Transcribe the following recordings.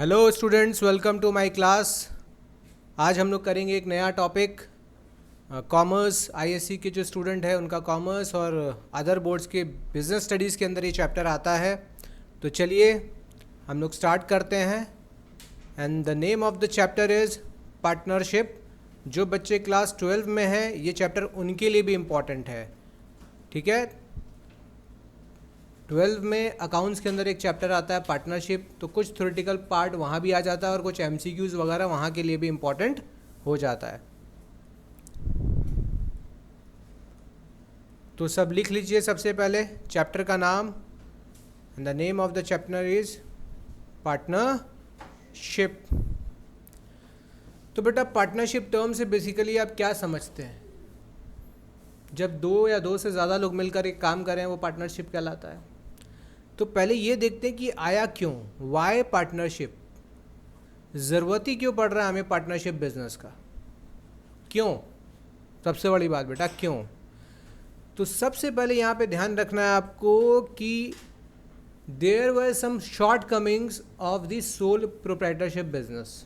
Hello students, welcome to my class. आज हम लोग करेंगे एक नया टॉपिक। कॉमर्स आईएससी के जो स्टूडेंट है उनका कॉमर्स और अदर बोर्ड्स के बिजनेस स्टडीज़ के अंदर ये चैप्टर आता है। तो चलिए हम लोग स्टार्ट करते हैं। And the name of the chapter is partnership. जो बच्चे क्लास 12 में हैं ये चैप्टर उनके लिए भी इम्पॉर्टेंट है, ठीक है। 12 में अकाउंट्स के अंदर एक चैप्टर आता है पार्टनरशिप, तो कुछ थ्योरेटिकल पार्ट वहाँ भी आ जाता है और कुछ एमसीक्यूज़ वगैरह वहाँ के लिए भी इम्पॉर्टेंट हो जाता है। तो सब लिख लीजिए। सबसे पहले चैप्टर का नाम, and the name of the chapter is partnership. तो बेटा पार्टनरशिप टर्म से बेसिकली आप क्या समझते हैं? जब दो या दो से ज़्यादा लोग मिलकर एक काम करें वो पार्टनरशिप कहलाता है। तो पहले ये देखते हैं कि आया क्यों, वाई पार्टनरशिप, ज़रूरत ही क्यों पड़ रहा है हमें पार्टनरशिप बिजनेस का, क्यों? सबसे बड़ी बात बेटा क्यों। तो सबसे पहले यहाँ पे ध्यान रखना है आपको कि there were some shortcomings of the sole proprietorship business.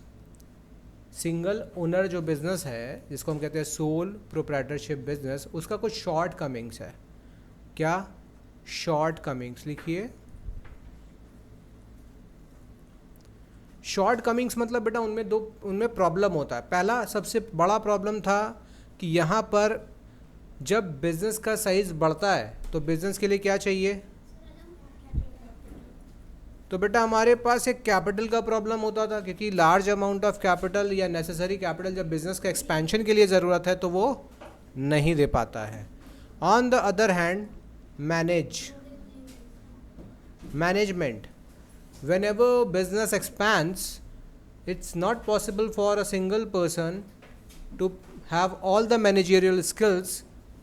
Single owner जो बिजनेस है जिसको हम कहते हैं सोल प्रोप्राइटरशिप बिजनेस, उसका कुछ शॉर्ट कमिंग्स है। क्या शॉर्ट कमिंग्स? लिखिए। शॉर्ट कमिंग्स मतलब बेटा उनमें प्रॉब्लम होता है। पहला सबसे बड़ा प्रॉब्लम था कि यहाँ पर जब बिजनेस का साइज बढ़ता है तो बिजनेस के लिए क्या चाहिए? तो बेटा हमारे पास एक कैपिटल का प्रॉब्लम होता था, क्योंकि लार्ज अमाउंट ऑफ कैपिटल या नेसेसरी कैपिटल जब बिजनेस के एक्सपेंशन के लिए ज़रूरत है तो वो नहीं दे पाता है। On the other hand management, whenever business expands, it's not possible for a single person to have all the managerial skills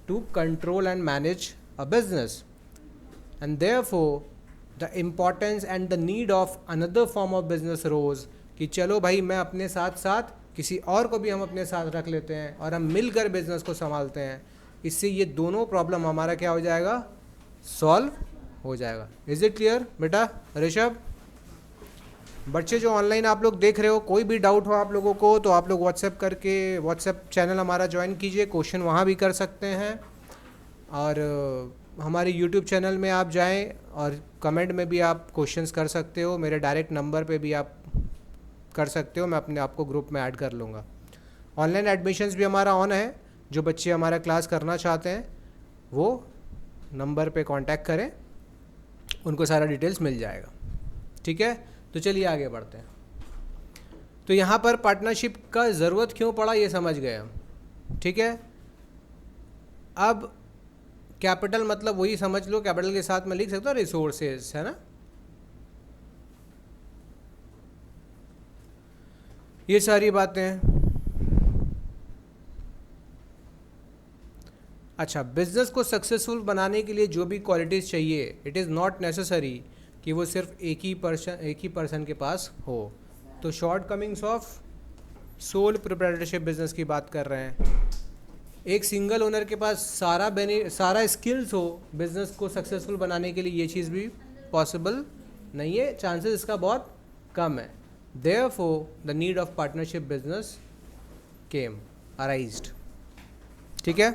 to control and manage a business, and therefore the importance and the need of another form of business rose कि चलो भाई मैं अपने साथ साथ किसी और को भी हम अपने साथ रख लेते हैं और हम मिलकर बिजनेस को संभालते हैं। इससे ये दोनों प्रॉब्लम हमारा क्या हो जाएगा? सॉल्व हो जाएगा। इज इट क्लियर बेटा? ऋषभ, बच्चे जो ऑनलाइन आप लोग देख रहे हो, कोई भी डाउट हो आप लोगों को तो आप लोग व्हाट्सएप चैनल हमारा ज्वाइन कीजिए, क्वेश्चन वहाँ भी कर सकते हैं। और हमारे यूट्यूब चैनल में आप जाएं और कमेंट में भी आप क्वेश्चंस कर सकते हो। मेरे डायरेक्ट नंबर पे भी आप कर सकते हो, मैं अपने आप को ग्रुप में ऐड कर लूँगा। ऑनलाइन एडमिशन्स भी हमारा ऑन है। जो बच्चे हमारा क्लास करना चाहते हैं वो नंबर पे कांटेक्ट करें, उनको सारा डिटेल्स मिल जाएगा, ठीक है। तो चलिए आगे बढ़ते हैं। तो यहाँ पर पार्टनरशिप का ज़रूरत क्यों पड़ा ये समझ गए हम, ठीक है। अब कैपिटल मतलब वही समझ लो, कैपिटल के साथ में लिख सकते हो रिसोर्सेज, है ना। ये सारी बातें। अच्छा, बिजनेस को सक्सेसफुल बनाने के लिए जो भी क्वालिटीज़ चाहिए, इट इज़ नॉट नेसेसरी कि वो सिर्फ एक ही पर्सन के पास हो। तो shortcomings of sole proprietorship business की बात कर रहे हैं। एक सिंगल ओनर के पास सारा स्किल्स हो बिजनेस को सक्सेसफुल बनाने के लिए, ये चीज़ भी पॉसिबल नहीं है, चांसेस इसका बहुत कम है। Therefore the need of partnership business came arised, ठीक है।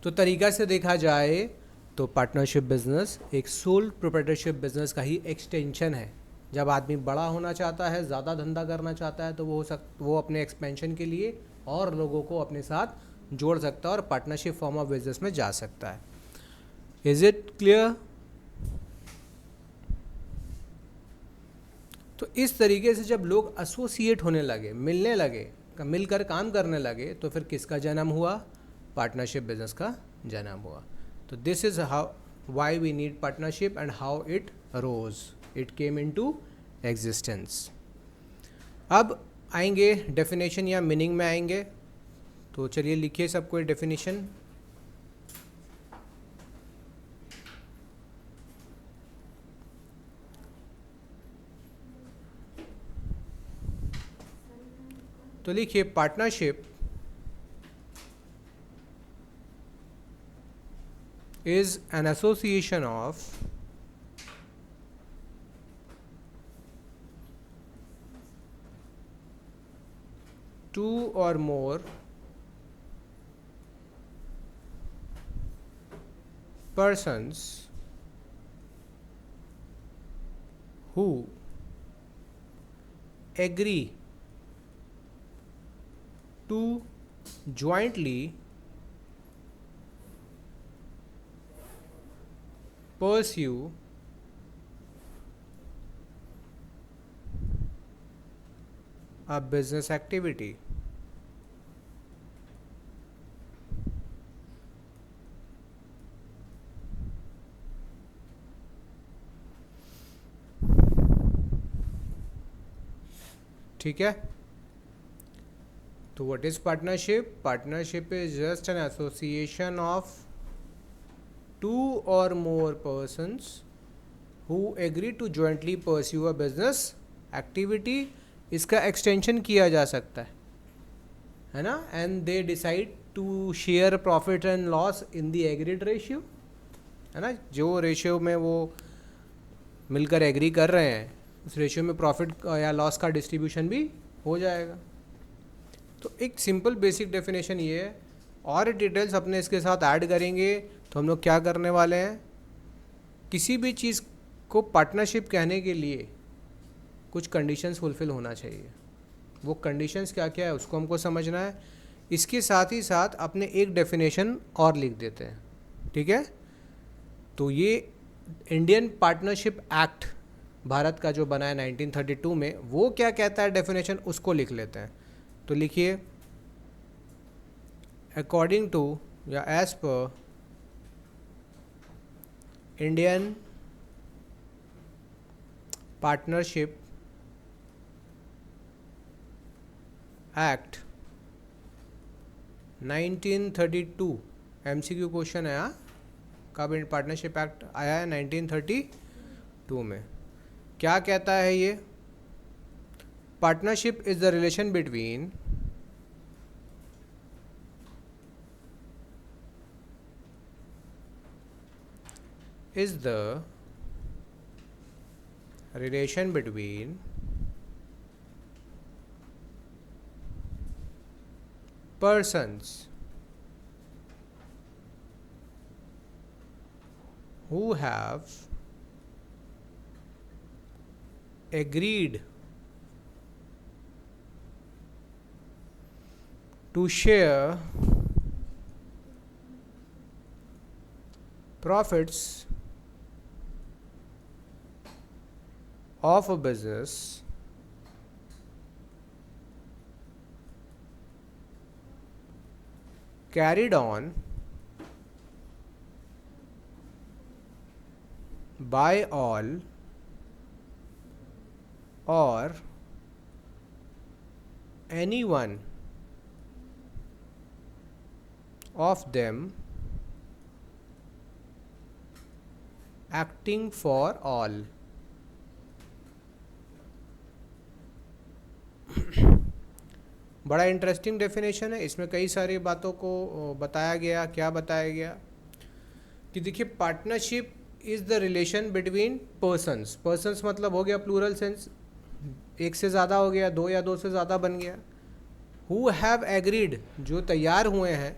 तो तरीका से देखा जाए तो पार्टनरशिप बिजनेस एक सोल प्रोप्राइटरशिप बिजनेस का ही एक्सटेंशन है। जब आदमी बड़ा होना चाहता है, ज़्यादा धंधा करना चाहता है, तो वो अपने एक्सपेंशन के लिए और लोगों को अपने साथ जोड़ सकता है और पार्टनरशिप फॉर्म ऑफ बिजनेस में जा सकता है। Is it clear? तो इस तरीके से जब लोग एसोसिएट होने लगे, मिलने लगे, मिलकर काम करने लगे, तो फिर किसका जन्म हुआ? पार्टनरशिप बिजनेस का जन्म हुआ। तो this is how why we need partnership and how it rose, it came into existence. अब आएंगे डेफिनेशन या मीनिंग में आएंगे। तो चलिए लिखिए सबको डेफिनेशन। तो लिखिए partnership is an association of two or more persons who agree to jointly pursue a business activity. ठीक है. तो what is partnership? Partnership is just an association of two or more persons who agree to jointly pursue a business activity. इसका extension किया जा सकता है ना. And they decide to share profit and loss in the agreed ratio, है ना. जो ratio में वो मिलकर एग्री कर रहे हैं उस रेशियो में प्रॉफिट या लॉस का डिस्ट्रीब्यूशन भी हो जाएगा. तो एक सिंपल बेसिक डेफिनेशन ये है. और डिटेल्स अपने इसके साथ ऐड करेंगे तो हम लोग क्या करने वाले हैं, किसी भी चीज़ को पार्टनरशिप कहने के लिए कुछ कंडीशंस फुलफ़िल होना चाहिए. वो कंडीशंस क्या क्या है उसको हमको समझना है. इसके साथ ही साथ अपने एक डेफिनेशन और लिख देते हैं. ठीक है. तो ये इंडियन पार्टनरशिप एक्ट भारत का जो बना है 1932 में, वो क्या कहता है डेफिनेशन उसको लिख लेते हैं. तो लिखिए, अकॉर्डिंग टू या as per Indian Partnership Act 1932, MCQ question है. कब पार्टनरशिप एक्ट आया है? 1932 में. क्या कहता है ये? Partnership is the relation between persons who have agreed to share profits of a business carried on by all or any one of them acting for all. बड़ा इंटरेस्टिंग डेफिनेशन है. इसमें कई सारी बातों को बताया गया. क्या बताया गया कि देखिए, partnership is the relation between persons. Persons मतलब हो गया प्लूरल सेंस, एक से ज़्यादा हो गया, दो या दो से ज़्यादा बन गया. हु हैव एग्रीड, जो तैयार हुए हैं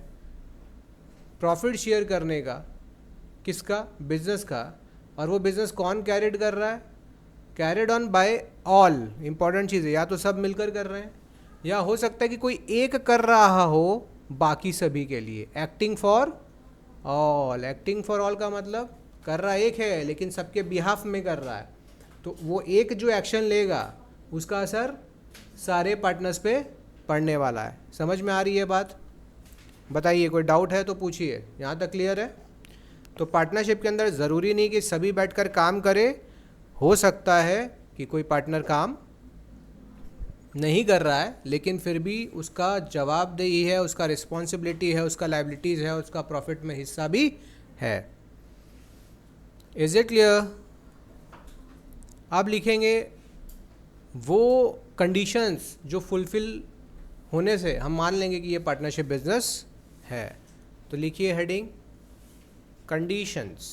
प्रॉफिट शेयर करने का. किसका? बिजनेस का. और वो बिजनेस कौन कैरिड कर रहा है? Carried on by all. Important चीज़ है, या तो सब मिलकर कर रहे हैं या हो सकता है कि कोई एक कर रहा हो बाकी सभी के लिए. Acting for all. Acting for all का मतलब कर रहा एक है लेकिन सबके बिहाफ में कर रहा है. तो वो एक जो एक्शन लेगा उसका असर सारे पार्टनर्स पे पड़ने वाला है. समझ में आ रही है बात? बताइए, कोई डाउट है तो पूछिए. यहाँ तक क्लियर है? तो पार्टनरशिप के अंदर ज़रूरी नहीं कि सभी बैठकर काम करे. हो सकता है कि कोई पार्टनर काम नहीं कर रहा है लेकिन फिर भी उसका जवाबदेही है, उसका रिस्पॉन्सिबिलिटी है, उसका लाइबिलिटीज़ है, उसका प्रॉफिट में हिस्सा भी है. Is it clear? अब लिखेंगे वो कंडीशंस जो फुलफिल होने से हम मान लेंगे कि ये पार्टनरशिप बिजनेस है. तो लिखिए heading, conditions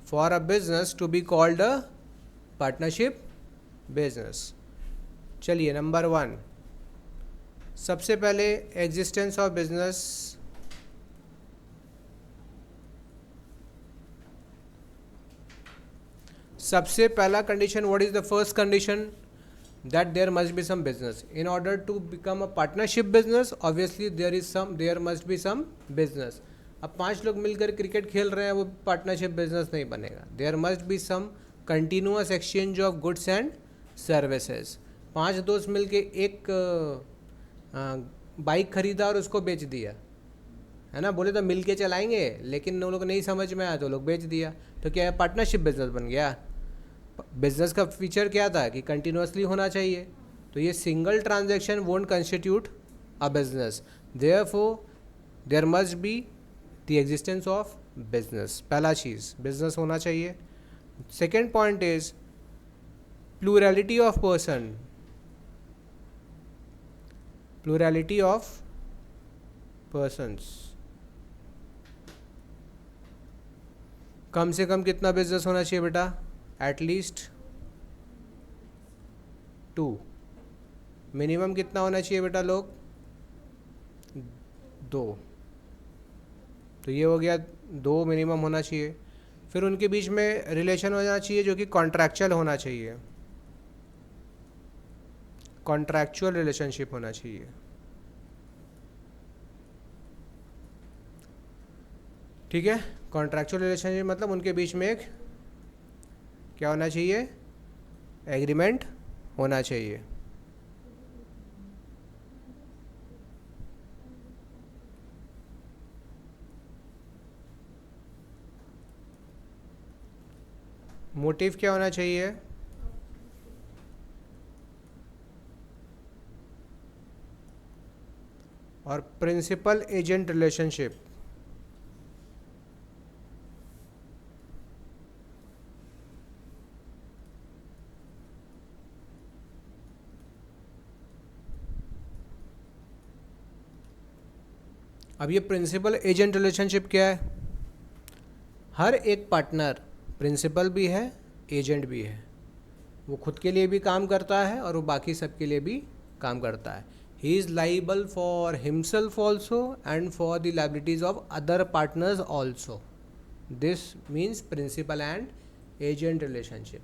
for a business to be called a partnership business. चलिए नंबर 1, सबसे पहले एग्जिस्टेंस ऑफ बिजनेस। सबसे पहला condition, what is the first condition? that there must be some business. In order to become a partnership business, obviously there must be some business. अब 5 लोग मिलकर cricket खेल रहे हैं, वो पार्टनरशिप बिजनेस नहीं बनेगा. There must be some continuous exchange of goods and services. 5 दोस्त मिलके एक बाइक खरीदा और उसको बेच दिया, है ना, बोले तो मिल के चलाएंगे, लेकिन वो लोग नहीं समझ में आया तो लोग बेच दिया, तो क्या है, पार्टनरशिप बिजनेस बन गया. बिजनेस का फीचर क्या था कि कंटिन्यूसली होना चाहिए, तो ये single transaction won't constitute a business. Therefore there must be the existence of business. पहला चीज़ बिजनेस होना चाहिए. Second point is plurality of person. Plurality of persons. कम से कम कितना बिजनेस होना चाहिए बेटा? At least 2. मिनिमम कितना होना चाहिए बेटा लोग? 2. तो ये हो गया 2 मिनिमम होना चाहिए. फिर उनके बीच में रिलेशन होना चाहिए जो कि कॉन्ट्रैक्चुअल होना चाहिए. कॉन्ट्रैक्चुअल रिलेशनशिप होना चाहिए. ठीक है, कॉन्ट्रैक्चुअल रिलेशनशिप मतलब उनके बीच में एक क्या होना चाहिए? एग्रीमेंट होना चाहिए. मोटिव क्या होना चाहिए? और प्रिंसिपल एजेंट रिलेशनशिप. अब ये प्रिंसिपल एजेंट रिलेशनशिप क्या है? हर एक पार्टनर प्रिंसिपल भी है, एजेंट भी है. वो खुद के लिए भी काम करता है और वो बाकी सब के लिए भी काम करता है. He is liable for himself also and for the liabilities of other partners also. This means principal and agent relationship.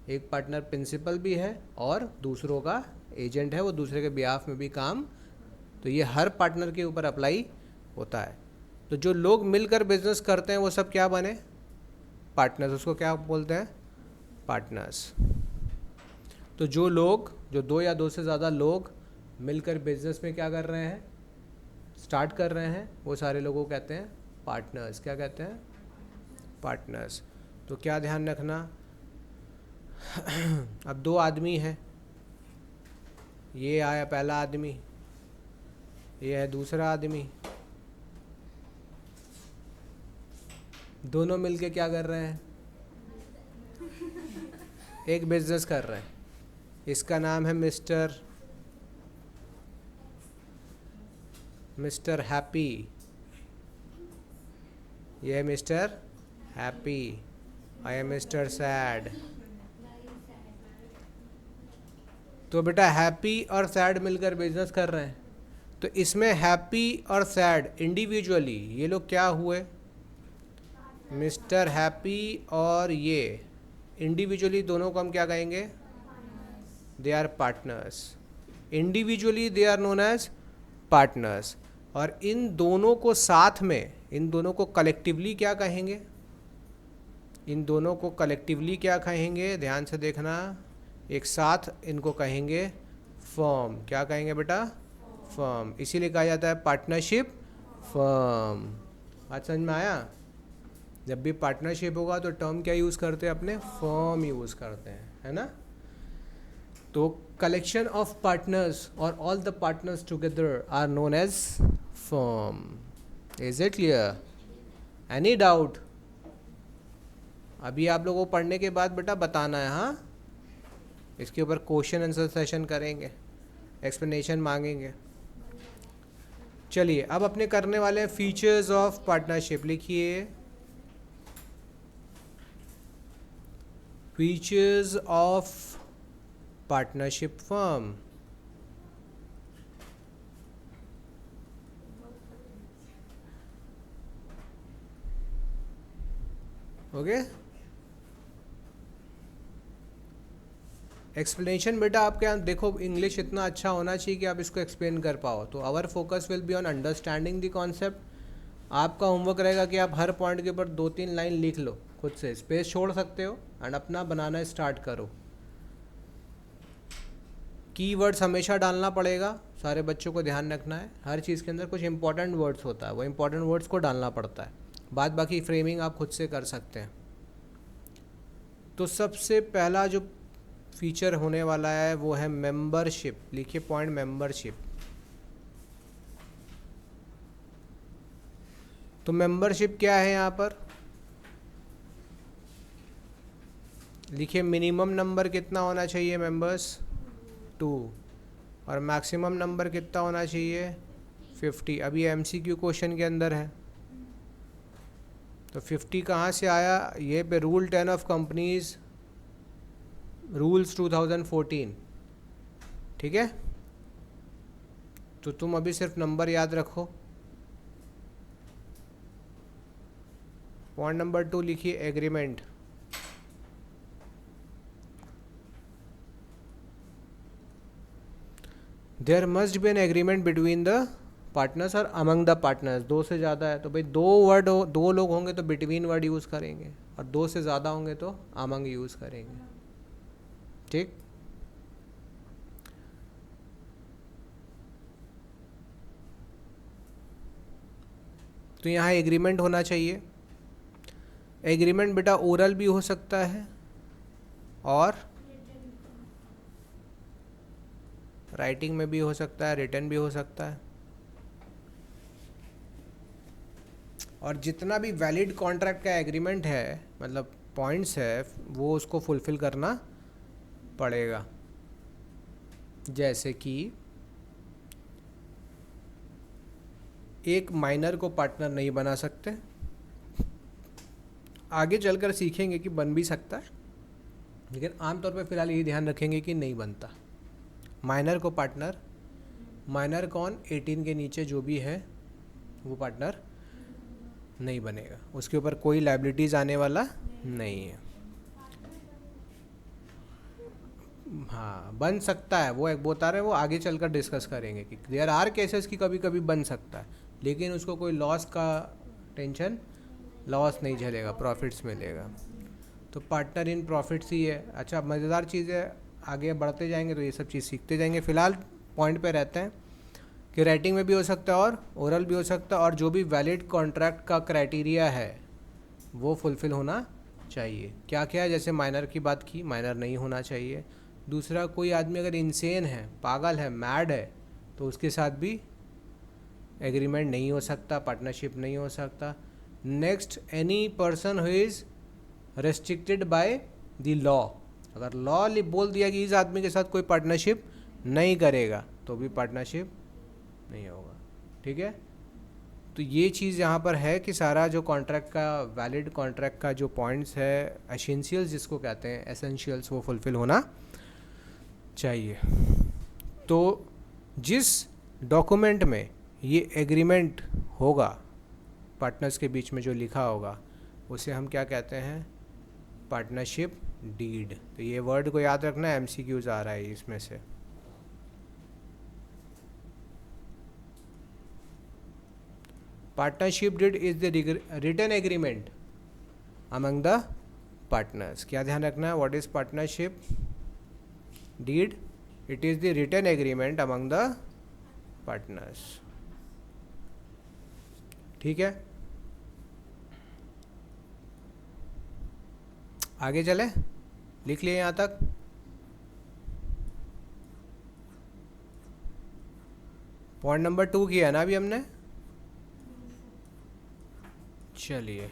एक पार्टनर प्रिंसिपल भी है और दूसरों का एजेंट है, वो दूसरे के बिहाफ में भी काम. तो ये हर पार्टनर के ऊपर अप्लाई होता है. तो जो लोग मिलकर बिजनेस करते हैं वो सब क्या बने? पार्टनर्स. उसको क्या बोलते हैं? पार्टनर्स. तो जो लोग, जो 2 या 2 से ज़्यादा लोग मिलकर बिजनेस में क्या कर रहे हैं, स्टार्ट कर रहे हैं, वो सारे लोगों को कहते हैं पार्टनर्स. क्या कहते हैं? पार्टनर्स. तो क्या ध्यान रखना, अब 2 आदमी हैं, ये आया पहला आदमी, ये है दूसरा आदमी. दोनों मिलके क्या कर रहे हैं? एक बिजनेस कर रहे हैं. इसका नाम है मिस्टर हैप्पी. ये है mister happy. I am mister sad. तो बेटा हैप्पी और सैड मिलकर बिजनेस कर रहे हैं. तो इसमें हैप्पी और सैड इंडिविजुअली ये लोग क्या हुए? मिस्टर हैप्पी और ये इंडिविजुअली दोनों को हम क्या कहेंगे? They are partners. Individually they are known as partners. और इन दोनों को साथ में, इन दोनों को कलेक्टिवली क्या कहेंगे? इन दोनों को कलेक्टिवली क्या कहेंगे? ध्यान से देखना, एक साथ इनको कहेंगे फर्म. क्या कहेंगे बेटा? फर्म. इसीलिए कहा जाता है पार्टनरशिप फर्म. बात समझ में आया? जब भी पार्टनरशिप होगा तो टर्म क्या यूज़ करते हैं? अपने फर्म यूज़ करते हैं, है ना. तो कलेक्शन ऑफ पार्टनर्स और all the partners together are known as firm. Is it clear? Any doubt? अभी आप लोगों को पढ़ने के बाद बेटा बताना है. हाँ, इसके ऊपर क्वेश्चन आंसर सेशन करेंगे, एक्सप्लेनेशन मांगेंगे. चलिए अब अपने करने वाले फीचर्स ऑफ पार्टनरशिप. लिखिए features of partnership firm. Okay, explanation बेटा आपके यहाँ देखो, इंग्लिश इतना अच्छा होना चाहिए कि आप इसको एक्सप्लेन कर पाओ। तो our focus will be on understanding the concept. आपका होमवर्क रहेगा कि आप हर पॉइंट के ऊपर 2-3 लाइन लिख लो, खुद से स्पेस छोड़ सकते हो एंड अपना बनाना स्टार्ट करो। कीवर्ड्स हमेशा डालना पड़ेगा, सारे बच्चों को ध्यान रखना है। हर चीज़ के अंदर कुछ इंपॉर्टेंट वर्ड्स होता है, वो इंपॉर्टेंट वर्ड्स को डालना पड़ता है। बाद बाकी फ्रेमिंग आप खुद से कर सकते हैं। तो सबसे पहला जो फीचर होने वाला है वो है मेंबरशिप। लिखिए पॉइंट मेंबरशिप। तो मेंबरशिप क्या है यहाँ पर, लिखिए मिनिमम नंबर कितना होना चाहिए मेंबर्स, 2, और मैक्सिमम नंबर कितना होना चाहिए, 50। अभी MCQ क्वेश्चन के अंदर है। तो 50 कहाँ से आया, ये पे रूल 10 ऑफ कंपनीज रूल्स 2014, ठीक है। तो तुम अभी सिर्फ नंबर याद रखो। पॉइंट नंबर 2 लिखिए agreement. There must be an agreement between the partners और अमंग द पार्टनर्स। 2 से ज़्यादा है तो भाई 2 लोग होंगे तो बिटवीन वर्ड यूज़ करेंगे, और 2 से ज़्यादा होंगे तो अमंग यूज़ करेंगे, ठीक। तो यहाँ एग्रीमेंट होना चाहिए। एग्रीमेंट बेटा ओरल भी हो सकता है और राइटिंग में भी हो सकता है, रिटन भी हो सकता है। और जितना भी वैलिड कॉन्ट्रैक्ट का एग्रीमेंट है, मतलब पॉइंट्स है, वो उसको फुलफिल करना पड़ेगा। जैसे कि एक माइनर को पार्टनर नहीं बना सकते, आगे चलकर सीखेंगे कि बन भी सकता है, लेकिन आमतौर पर फिलहाल ये ध्यान रखेंगे कि नहीं बनता माइनर को पार्टनर। माइनर कौन, 18 के नीचे जो भी है वो पार्टनर नहीं बनेगा, उसके ऊपर कोई लायबिलिटीज़ आने वाला नहीं है। हाँ बन सकता है, वो एक बता रहे हैं, वो आगे चलकर डिस्कस करेंगे कि देयर आर केसेस की कभी कभी बन सकता है, लेकिन उसको कोई लॉस का टेंशन, लॉस नहीं झेलेगा, प्रॉफिट्स मिलेगा। तो पार्टनर इन प्रॉफिट्स ही है। अच्छा मज़ेदार चीज़ है, आगे बढ़ते जाएंगे तो ये सब चीज़ सीखते जाएंगे। फ़िलहाल पॉइंट पे रहते हैं कि राइटिंग में भी हो सकता है और ओरल भी हो सकता है, और जो भी वैलिड कॉन्ट्रैक्ट का क्राइटेरिया है वो फुलफ़िल होना चाहिए। क्या क्या है, जैसे माइनर की बात की, माइनर नहीं होना चाहिए। दूसरा, कोई आदमी अगर इंसेन है, पागल है, मैड है, तो उसके साथ भी एग्रीमेंट नहीं हो सकता, पार्टनरशिप नहीं हो सकता। Next, any person who is restricted by the law. अगर लॉ बोल दिया कि इस आदमी के साथ कोई पार्टनरशिप नहीं करेगा तो भी पार्टनरशिप नहीं होगा, ठीक है। तो ये चीज़ यहाँ पर है कि सारा जो कॉन्ट्रैक्ट का, वैलिड कॉन्ट्रैक्ट का जो पॉइंट्स है, एसेंशियल्स जिसको कहते हैं, एसेंशियल्स, वो फुलफ़िल होना चाहिए। तो जिस डॉक्यूमेंट में ये एग्रीमेंट होगा, पार्टनर्स के बीच में जो लिखा होगा, उसे हम क्या कहते हैं, पार्टनरशिप डीड। तो ये वर्ड को याद रखना, MCQs आ रहा है इसमें से। Partnership deed is the written agreement among the partners. क्या ध्यान रखना है, what is partnership deed, it is the written agreement among the partners, ठीक है। आगे चले, लिख लिए यहाँ तक। पॉइंट नंबर 2 किया ना अभी हमने, चलिए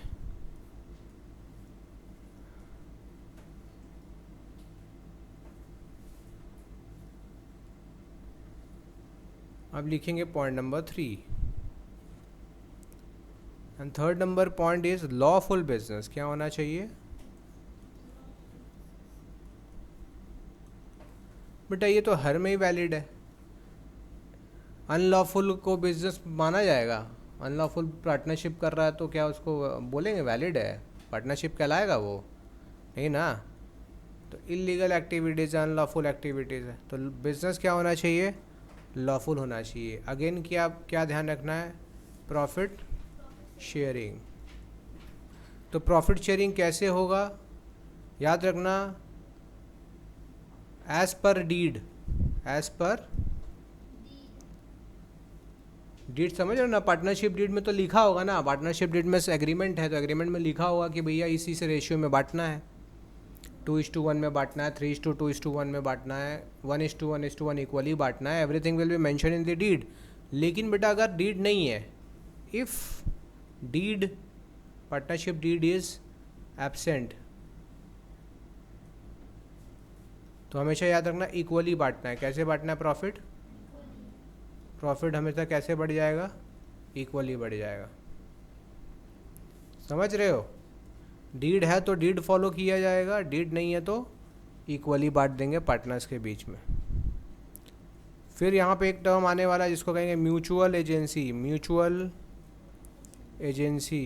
अब लिखेंगे point number 3। And third number point is lawful business. क्या होना चाहिए, बेटा ये तो हर में ही वैलिड है। अनलॉफुल को बिजनेस माना जाएगा? अनलॉफुल पार्टनरशिप कर रहा है तो क्या उसको बोलेंगे वैलिड है? पार्टनरशिप कहलाएगा वो? नहीं ना। तो इलीगल एक्टिविटीज़ अनलॉफुल एक्टिविटीज़ है, तो बिजनेस क्या होना चाहिए? लॉफुल होना चाहिए। अगेन क्या क्या ध्यान रखना है? Profit sharing. तो प्रॉफिट शेयरिंग कैसे होगा? याद रखना, as per deed. As per deed समझ रहे हो ना? पार्टनरशिप डीड में तो लिखा होगा ना, पार्टनरशिप डीड में एग्रीमेंट है तो एग्रीमेंट में लिखा होगा कि भैया इसी से रेशियो में बांटना है, 2:1 में बांटना है, 3:2:1 में बांटना है, 1:1:1 इक्वली बांटना है। Everything will be mention in the deed. लेकिन बेटा अगर डीड नहीं है, if deed partnership deed is absent, तो हमेशा याद रखना इक्वली बांटना है। कैसे बांटना है प्रॉफिट? प्रॉफिट हमेशा कैसे बढ़ जाएगा? इक्वली बढ़ जाएगा। समझ रहे हो? डीड है तो डीड फॉलो किया जाएगा, डीड नहीं है तो इक्वली बांट देंगे पार्टनर्स के बीच में। फिर यहाँ पे एक टर्म आने वाला है जिसको कहेंगे म्यूचुअल एजेंसी। म्यूचुअल एजेंसी,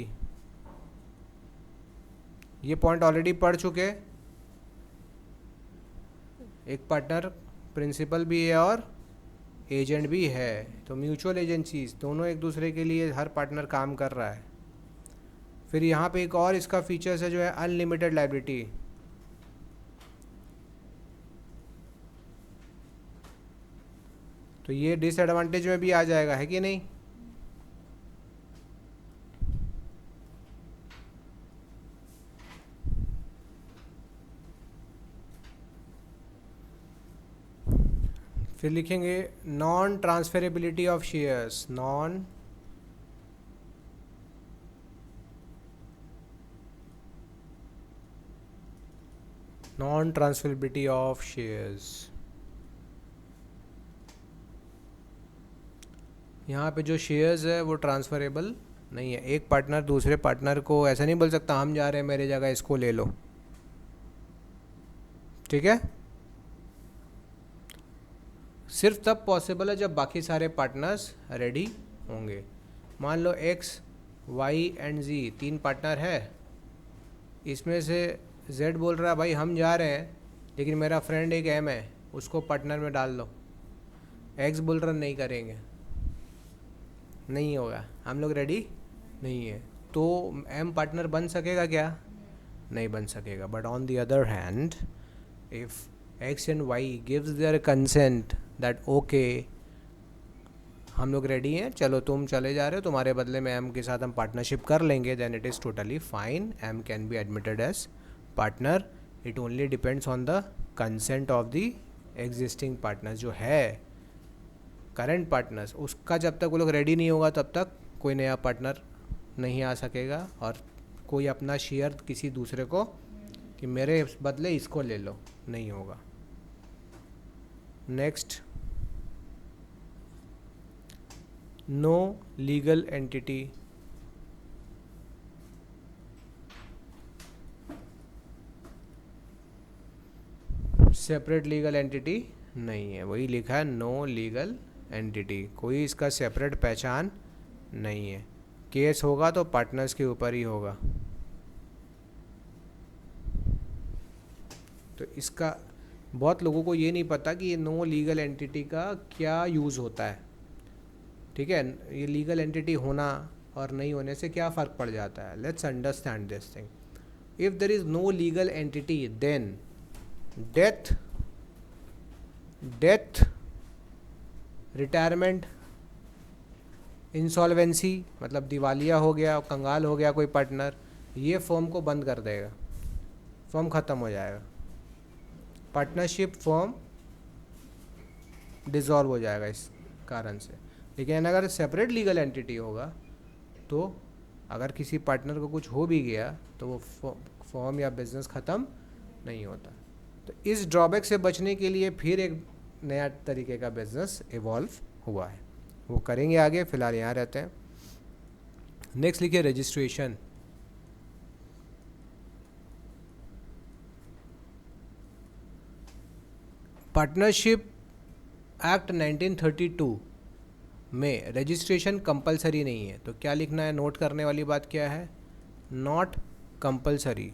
ये पॉइंट ऑलरेडी पढ़ चुके। एक पार्टनर प्रिंसिपल भी है और एजेंट भी है, तो म्यूचुअल एजेंसीज दोनों एक दूसरे के लिए हर पार्टनर काम कर रहा है। फिर यहाँ पे एक और इसका फीचर्स है जो है अनलिमिटेड लायबिलिटी। तो ये डिसएडवांटेज में भी आ जाएगा, है कि नहीं? फिर लिखेंगे non transferability of shares. Non transferability of shares. यहाँ पे जो शेयर्स है वो ट्रांसफरेबल नहीं है। एक पार्टनर दूसरे पार्टनर को ऐसा नहीं बोल सकता हम जा रहे हैं मेरे जगह इसको ले लो, ठीक है? सिर्फ तब पॉसिबल है जब बाकी सारे पार्टनर्स रेडी होंगे। मान लो X, Y and Z 3 partner है, इसमें से जेड बोल रहा है भाई हम जा रहे हैं लेकिन मेरा फ्रेंड एक एम है उसको पार्टनर में डाल लो। एक्स बोल रहा नहीं करेंगे, नहीं होगा, हम लोग रेडी नहीं है। तो एम पार्टनर बन सकेगा क्या? नहीं बन सकेगा। But on the other hand if X and Y gives their consent that okay हम लोग रेडी हैं, चलो तुम चले जा रहे हो, तुम्हारे बदले में एम के साथ हम पार्टनरशिप कर लेंगे, then it is totally fine. M can be admitted as partner. It only depends on the consent of the existing partners, जो है करंट पार्टनर्स। उसका जब तक वो लोग रेडी नहीं होगा तब तक कोई नया पार्टनर नहीं आ सकेगा और कोई अपना शेयर किसी दूसरे को कि मेरे बदले इसको ले लो नहीं होगा। Next, no legal entity. Separate legal entity नहीं है, वही लिखा है नो लीगल एंटिटी, कोई इसका सेपरेट पहचान नहीं है। केस होगा तो पार्टनर्स के ऊपर ही होगा। तो इसका बहुत लोगों को ये नहीं पता कि ये नो लीगल एंटिटी का क्या यूज़ होता है, ठीक है? ये लीगल एंटिटी होना और नहीं होने से क्या फ़र्क पड़ जाता है? Let's understand this thing. If there is no legal entity then death, retirement, insolvency मतलब दिवालिया हो गया, कंगाल हो गया कोई पार्टनर, ये फर्म को बंद कर देगा, फर्म ख़त्म हो जाएगा, पार्टनरशिप फर्म डिसॉल्व हो जाएगा इस कारण से। लेकिन अगर सेपरेट लीगल एंटिटी होगा तो अगर किसी पार्टनर को कुछ हो भी गया तो वो फर्म या बिजनेस ख़त्म नहीं होता। तो इस ड्रॉबैक से बचने के लिए फिर एक नया तरीके का बिजनेस इवॉल्व हुआ है, वो करेंगे आगे, फ़िलहाल यहाँ रहते हैं। नेक्स्ट लिखिए रजिस्ट्रेशन। पार्टनरशिप एक्ट 1932 में रजिस्ट्रेशन कंपलसरी नहीं है, तो क्या लिखना है? नोट करने वाली बात क्या है? Not compulsory.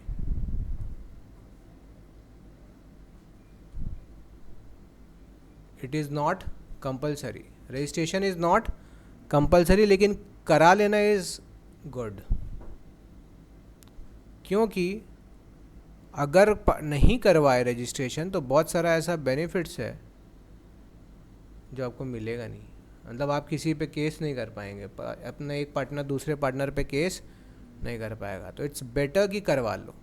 It is not compulsory, registration is not compulsory, लेकिन करा लेना इज़ गुड। क्योंकि अगर नहीं करवाए रजिस्ट्रेशन तो बहुत सारा ऐसा बेनिफिट्स है जो आपको मिलेगा नहीं। मतलब आप किसी पे केस नहीं कर पाएंगे, अपना एक पार्टनर दूसरे पार्टनर पे केस नहीं कर पाएगा। तो इट्स बेटर कि करवा लो,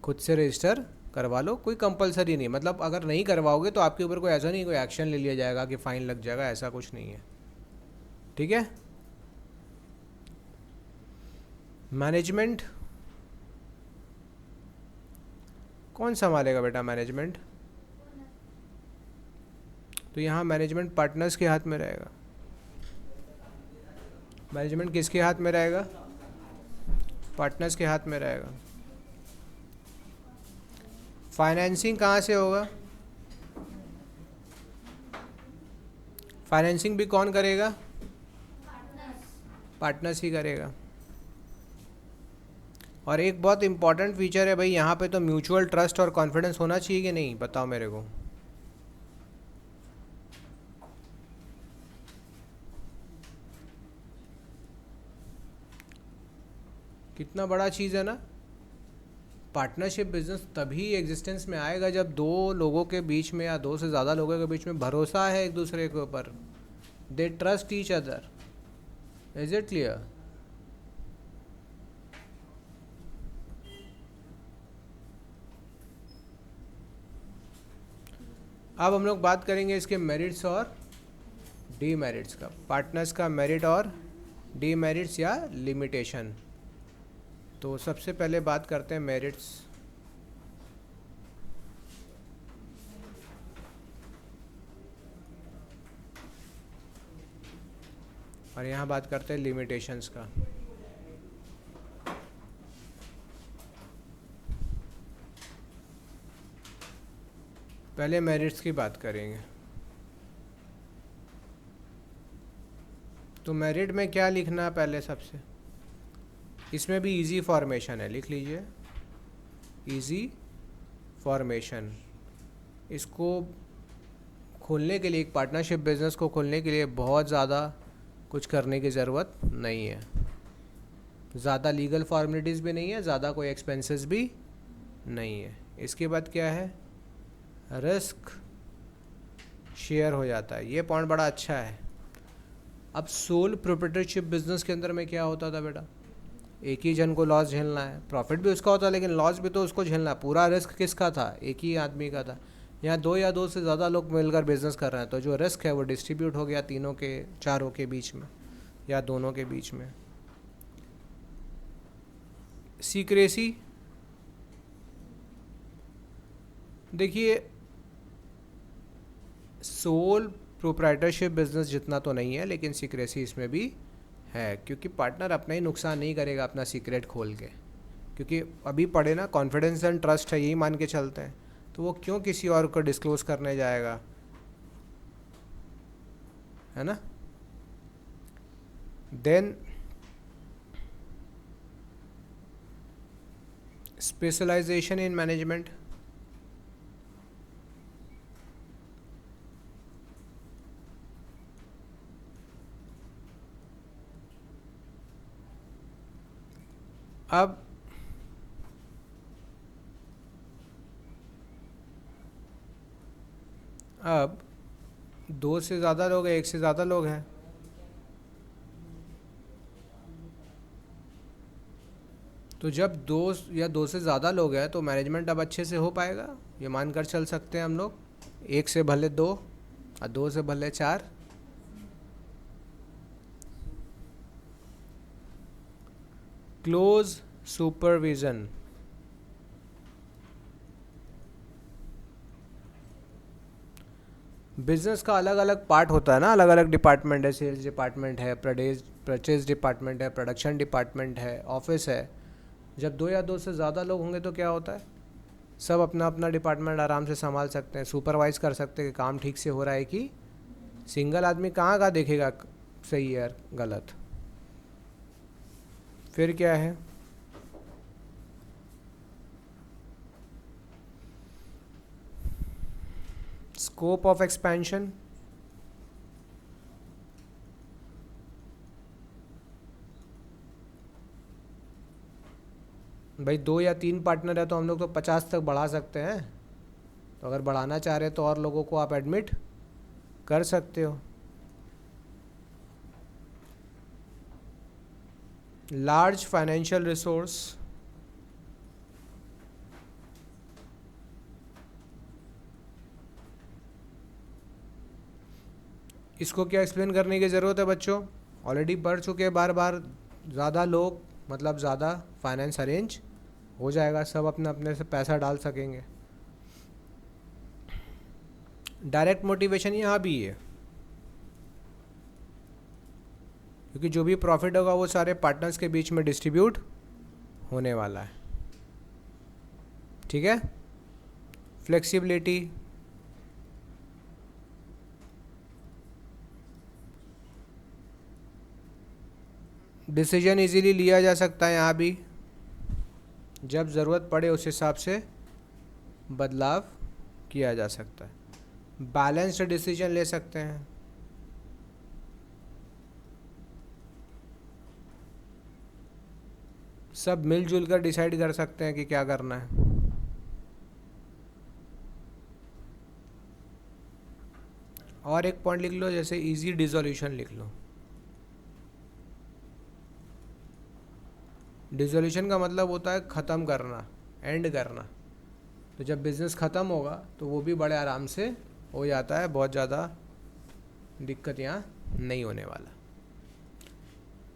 खुद से रजिस्टर करवा लो। कोई कंपलसरी नहीं, मतलब अगर नहीं करवाओगे तो आपके ऊपर कोई ऐसा नहीं, कोई एक्शन ले लिया जाएगा कि फ़ाइन लग जाएगा, ऐसा कुछ नहीं है। ठीक है। मैनेजमेंट कौन संभालेगा बेटा? मैनेजमेंट तो यहाँ मैनेजमेंट पार्टनर्स के हाथ में रहेगा। मैनेजमेंट किसके हाथ में रहेगा? पार्टनर्स के हाथ में रहेगा। फाइनेंसिंग कहाँ से होगा? फाइनेंसिंग भी कौन करेगा? पार्टनर्स ही करेगा। और एक बहुत इंपॉर्टेंट फीचर है भाई यहाँ पे, तो म्यूचुअल ट्रस्ट और कॉन्फिडेंस होना चाहिए कि नहीं? बताओ मेरे को। कितना बड़ा चीज़ है ना। पार्टनरशिप बिजनेस तभी एग्जिस्टेंस में आएगा जब दो लोगों के बीच में या दो से ज़्यादा लोगों के बीच में भरोसा है एक दूसरे के ऊपर। They trust each other. Is it clear? अब हम लोग बात करेंगे इसके मेरिट्स और डीमेरिट्स का। पार्टनर्स का मेरिट और डीमेरिट्स या लिमिटेशन। तो सबसे पहले बात करते हैं मेरिट्स। और यहाँ बात करते हैं लिमिटेशंस का। पहले मेरिट्स की बात करेंगे। तो मेरिट में क्या लिखना? पहले सबसे इसमें भी इजी फॉर्मेशन है, लिख लीजिए इजी फॉर्मेशन। इसको खोलने के लिए, एक पार्टनरशिप बिजनेस को खोलने के लिए बहुत ज़्यादा कुछ करने की ज़रूरत नहीं है। ज़्यादा लीगल फॉर्मेलिटीज़ भी नहीं है, ज़्यादा कोई एक्सपेंसेस भी नहीं है। इसके बाद क्या है? रिस्क शेयर हो जाता है। ये पॉइंट बड़ा अच्छा है। अब सोल प्रोप्राइटरशिप बिजनेस के अंदर में क्या होता था बेटा? एक ही जन को लॉस झेलना है, प्रॉफिट भी उसका होता है लेकिन लॉस भी तो उसको झेलना है। पूरा रिस्क किसका था? एक ही आदमी का था। यहाँ दो या दो से ज़्यादा लोग मिलकर बिजनेस कर रहे हैं, तो जो रिस्क है वो डिस्ट्रीब्यूट हो गया तीनों के, चारों के बीच में या दोनों के बीच में। सीक्रेसी, देखिए सोल प्रोप्राइटरशिप बिजनेस जितना तो नहीं है, लेकिन सीक्रेसी इसमें भी है, क्योंकि पार्टनर अपना ही नुकसान नहीं करेगा अपना सीक्रेट खोल के। क्योंकि अभी पढ़े ना, कॉन्फिडेंस एंड ट्रस्ट है, यही मान के चलते हैं, तो वो क्यों किसी और को डिस्क्लोज करने जाएगा, है ना। Then specialisation in management. अब दो से ज़्यादा लोग हैं, एक से ज़्यादा लोग हैं, तो जब दो या दो से ज़्यादा लोग हैं तो मैनेजमेंट अब अच्छे से हो पाएगा, ये मानकर चल सकते हैं हम लोग। एक से भले दो और दो से भले चार। Close supervision. बिजनेस का अलग अलग पार्ट होता है ना, अलग अलग डिपार्टमेंट है, सेल्स डिपार्टमेंट है, परचेज डिपार्टमेंट है, प्रोडक्शन डिपार्टमेंट है, ऑफिस है। जब दो या दो से ज़्यादा लोग होंगे तो क्या होता है? सब अपना अपना डिपार्टमेंट आराम से संभाल सकते हैं, सुपरवाइज कर सकते हैं कि काम ठीक से हो रहा है कि सिंगल आदमी कहाँ का देखेगा सही है गलत। फिर क्या है, स्कोप ऑफ एक्सपेंशन। भाई 2 या 3 पार्टनर है तो हम लोग तो 50 तक बढ़ा सकते हैं, तो अगर बढ़ाना चाह रहे तो और लोगों को आप एडमिट कर सकते हो। लार्ज फाइनेंशियल रिसोर्स, इसको क्या एक्सप्लेन करने की ज़रूरत है बच्चों, ऑलरेडी पढ़ चुके हैं बार बार। ज़्यादा लोग मतलब ज़्यादा फाइनेंस अरेंज हो जाएगा, सब अपने अपने से पैसा डाल सकेंगे। डायरेक्ट मोटिवेशन यहाँ भी है, क्योंकि जो भी प्रॉफिट होगा वो सारे पार्टनर्स के बीच में डिस्ट्रीब्यूट होने वाला है। ठीक है। फ्लेक्सिबिलिटी, डिसीजन इजीली लिया जा सकता है यहाँ भी, जब ज़रूरत पड़े उस हिसाब से बदलाव किया जा सकता है। बैलेंस्ड डिसीजन ले सकते हैं। सब मिलजुल कर डिसाइड कर सकते हैं कि क्या करना है। और एक पॉइंट लिख लो, जैसे इजी डिसोल्यूशन लिख लो। डिसोल्यूशन का मतलब होता है ख़त्म करना, एंड करना। तो जब बिज़नेस ख़त्म होगा तो वो भी बड़े आराम से हो जाता है, बहुत ज़्यादा दिक्कत यहाँ नहीं होने वाला।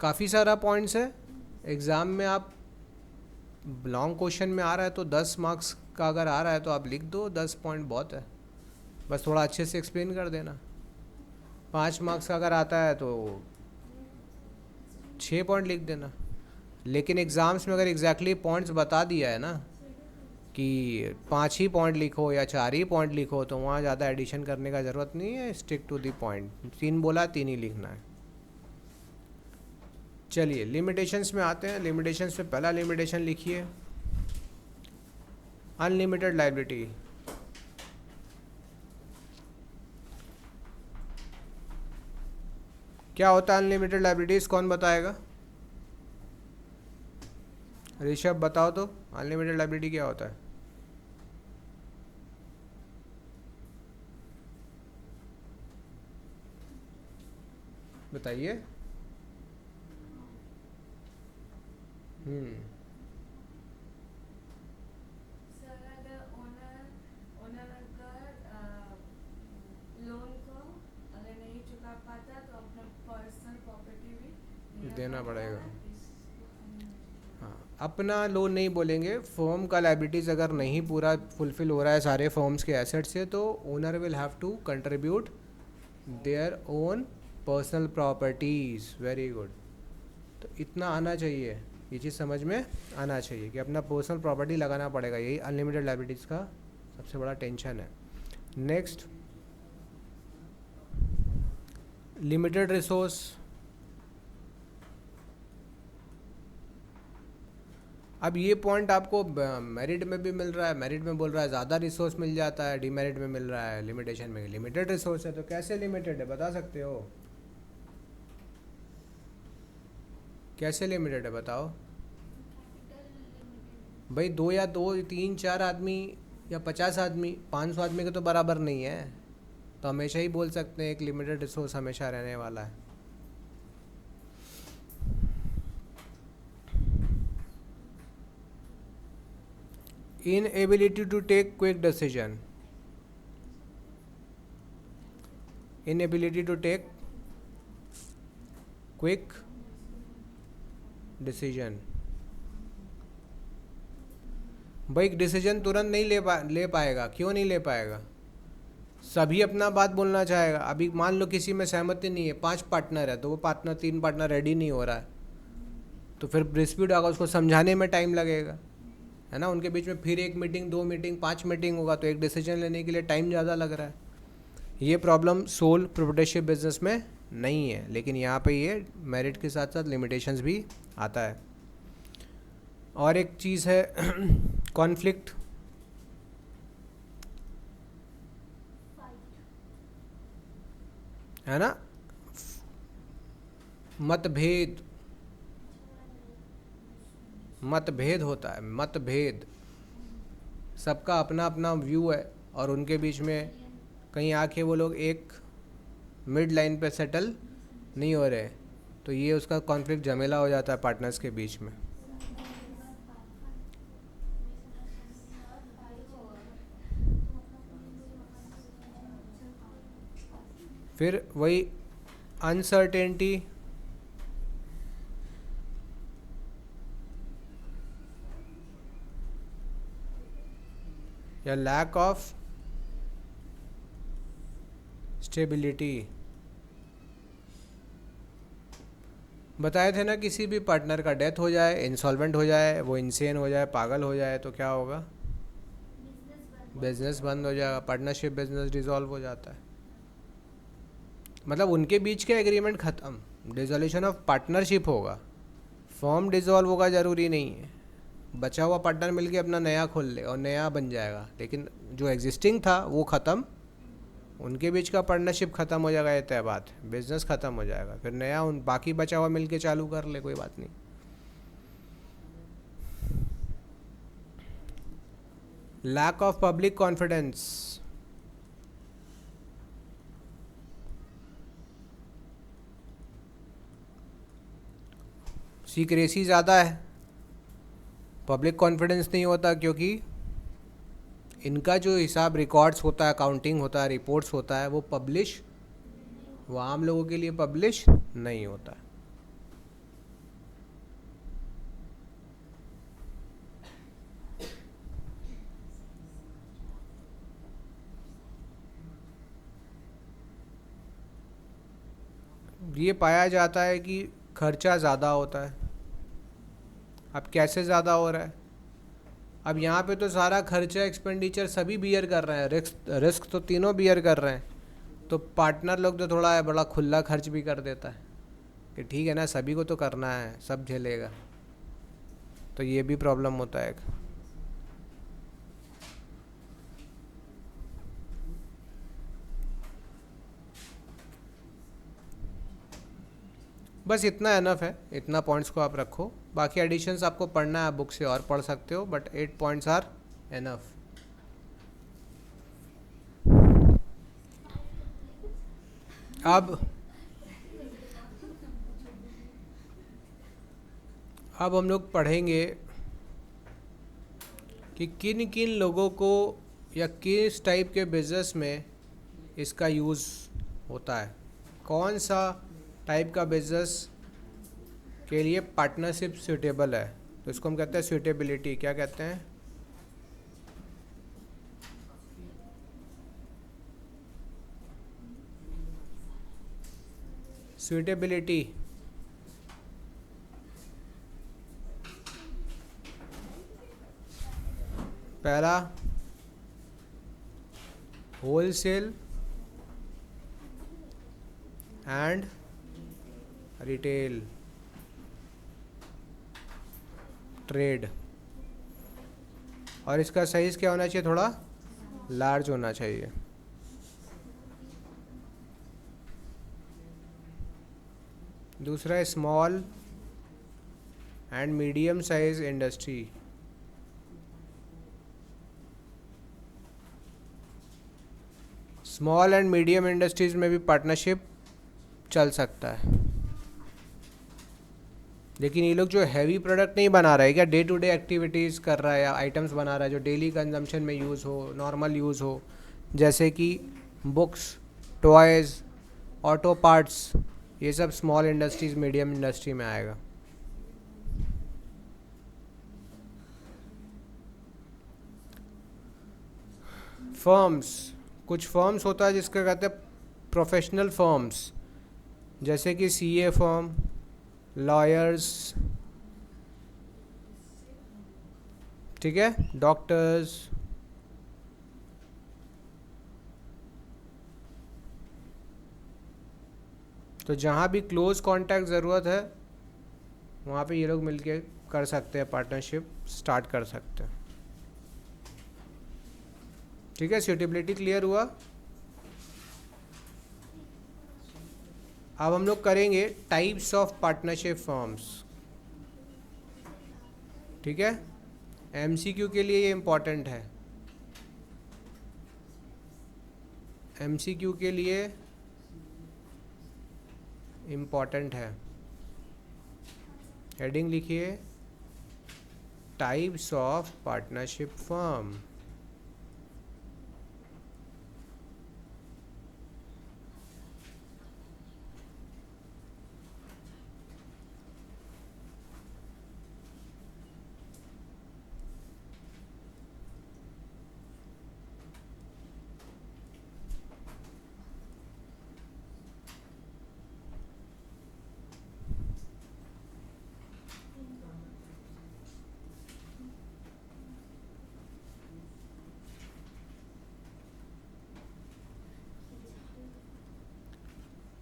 काफ़ी सारा पॉइंट्स है, एग्ज़ाम में आप लॉन्ग क्वेश्चन में आ रहा है तो 10 मार्क्स का अगर आ रहा है तो आप लिख दो, 10 पॉइंट बहुत है, बस थोड़ा अच्छे से एक्सप्लेन कर देना। 5 मार्क्स का अगर आता है तो 6 पॉइंट लिख देना। लेकिन एग्ज़ाम्स में अगर एग्जैक्टली पॉइंट्स बता दिया है ना कि 5 ही पॉइंट लिखो या 4 ही पॉइंट लिखो, तो वहाँ ज़्यादा एडिशन करने का ज़रूरत नहीं है, स्टिक टू द पॉइंट। 3 बोला 3 ही लिखना है। चलिए लिमिटेशंस में आते हैं। लिमिटेशंस में पहला लिमिटेशन लिखिए, अनलिमिटेड लायबिलिटी। क्या होता है अनलिमिटेड लायबिलिटीज, कौन बताएगा? ऋषभ बताओ तो, अनलिमिटेड लायबिलिटी क्या होता है? बताइए। सर अगर ओनर अगर लोन को अगर नहीं चुका पाता तो अपना पर्सनल प्रॉपर्टी भी देना पड़ेगा। हाँ, अपना लोन नहीं बोलेंगे, फर्म का लायबिलिटीज़ अगर नहीं पूरा फुलफिल हो रहा है सारे फर्म्स के एसेट से, तो owner will have to contribute their own personal properties. Very good. तो इतना आना चाहिए, ये चीज़ समझ में आना चाहिए कि अपना पर्सनल प्रॉपर्टी लगाना पड़ेगा। यही अनलिमिटेड लायबिलिटीज़ का सबसे बड़ा टेंशन है। Next, limited resource. अब ये पॉइंट आपको मेरिट में भी मिल रहा है, मेरिट में बोल रहा है ज़्यादा रिसोर्स मिल जाता है, डिमेरिट में मिल रहा है लिमिटेशन में लिमिटेड रिसोर्स है। तो कैसे लिमिटेड है बता सकते हो? कैसे लिमिटेड है बताओ भाई। 2 या 2 3 4 आदमी या 50 आदमी 500 आदमी के तो बराबर नहीं है, तो हमेशा ही बोल सकते हैं एक लिमिटेड रिसोर्स हमेशा रहने वाला है। Inability to take quick decision, inability to take quick decision. भाई डिसीजन तुरंत नहीं ले पाएगा। क्यों नहीं ले पाएगा? सभी अपना बात बोलना चाहेगा। अभी मान लो किसी में सहमति नहीं है, 5 पार्टनर है, तो वो 3 पार्टनर रेडी नहीं हो रहा है, तो फिर डिस्प्यूट होगा, उसको समझाने में टाइम लगेगा, है ना, उनके बीच में फिर 1 मीटिंग, 2 मीटिंग, 5 मीटिंग होगा, तो एक डिसीजन लेने के लिए टाइम ज़्यादा लग रहा है। ये प्रॉब्लम सोल प्रोप्राइटरशिप बिजनेस में नहीं है, लेकिन यहाँ पे ये मेरिट के साथ साथ लिमिटेशंस भी आता है। और एक चीज़ है कॉन्फ्लिक्ट, है ना, मतभेद होता है, मतभेद, सबका अपना अपना व्यू है और उनके बीच में कहीं आके वो लोग एक मिड लाइन पे सेटल नहीं हो रहे, तो ये उसका कॉन्फ्लिक्ट झमेला हो जाता है पार्टनर्स के बीच में। फिर वही अनसर्टेनिटी, या लैक ऑफ स्टेबिलिटी। बताए थे ना, किसी भी पार्टनर का डेथ हो जाए, इंसॉल्वेंट हो जाए, वो इंसेन हो जाए, पागल हो जाए, तो क्या होगा, बिजनेस बंद हो जाएगा, पार्टनरशिप बिजनेस डिसॉल्व हो जाता है। मतलब उनके बीच के एग्रीमेंट ख़त्म, डिसोल्यूशन ऑफ पार्टनरशिप होगा, फॉर्म डिसॉल्व होगा ज़रूरी नहीं है। बचा हुआ पार्टनर मिलके अपना नया खोल ले और नया बन जाएगा, लेकिन जो एग्जिस्टिंग था वो ख़त्म, उनके बीच का पार्टनरशिप ख़त्म हो जाएगा, ये तय बात है, बिजनेस ख़त्म हो जाएगा, फिर नया उन बाकी बचा हुआ मिलके चालू कर ले, कोई बात नहीं। Lack of public confidence, secrecy ज़्यादा है, पब्लिक कॉन्फिडेंस नहीं होता, क्योंकि इनका जो हिसाब रिकॉर्ड्स होता है, अकाउंटिंग होता है, रिपोर्ट्स होता है, वो पब्लिश, वो आम लोगों के लिए पब्लिश नहीं होता है। ये पाया जाता है कि खर्चा ज़्यादा होता है। अब कैसे ज़्यादा हो रहा है, अब यहाँ पे तो सारा खर्चा एक्सपेंडिचर सभी बियर कर रहे हैं, रिस्क तो तीनों बियर कर रहे हैं, तो पार्टनर लोग तो थोड़ा है बड़ा खुला खर्च भी कर देता है कि ठीक है ना, सभी को तो करना है, सब झेलेगा, तो ये भी प्रॉब्लम होता है एक। बस इतना एनफ है, इतना पॉइंट्स को आप रखो, बाकी एडिशंस आपको पढ़ना है, बुक से और पढ़ सकते हो, बट 8 पॉइंट्स आर एनफ। अब हम लोग पढ़ेंगे कि किन किन लोगों को या किस टाइप के बिजनेस में इसका यूज़ होता है, कौन सा टाइप का बिजनेस के लिए पार्टनरशिप सूटेबल है, तो इसको हम कहते हैं सूटेबिलिटी। क्या कहते हैं, सूटेबिलिटी। पहला होलसेल एंड रिटेल ट्रेड, और इसका साइज़ क्या होना चाहिए, थोड़ा लार्ज होना चाहिए। दूसरा है small and medium size industry, small and medium industries में भी पार्टनरशिप चल सकता है, लेकिन ये लोग जो हैवी प्रोडक्ट नहीं बना रहा है, क्या डे टू डे एक्टिविटीज़ कर रहा है या आइटम्स बना रहा है जो डेली कंजम्पशन में यूज़ हो, नॉर्मल यूज़ हो, जैसे कि बुक्स, टॉयज़, ऑटो पार्ट्स, ये सब स्मॉल इंडस्ट्रीज़ मीडियम इंडस्ट्री में आएगा। फर्म्स, कुछ फर्म्स होता है जिसका कहते हैं प्रोफेशनल फर्म्स, जैसे कि सीए फर्म, लॉयर्स, ठीक है, डॉक्टर्स, तो जहाँ भी क्लोज कांटेक्ट ज़रूरत है वहाँ पे ये लोग मिलके कर सकते हैं, पार्टनरशिप स्टार्ट कर सकते हैं। ठीक है, सूटेबिलिटी क्लियर हुआ। अब हम लोग करेंगे टाइप्स ऑफ पार्टनरशिप फर्म्स। ठीक है, एमसीक्यू के लिए ये इम्पॉर्टेंट है, एमसीक्यू के लिए इम्पॉर्टेंट है। हेडिंग लिखिए, types of partnership firm.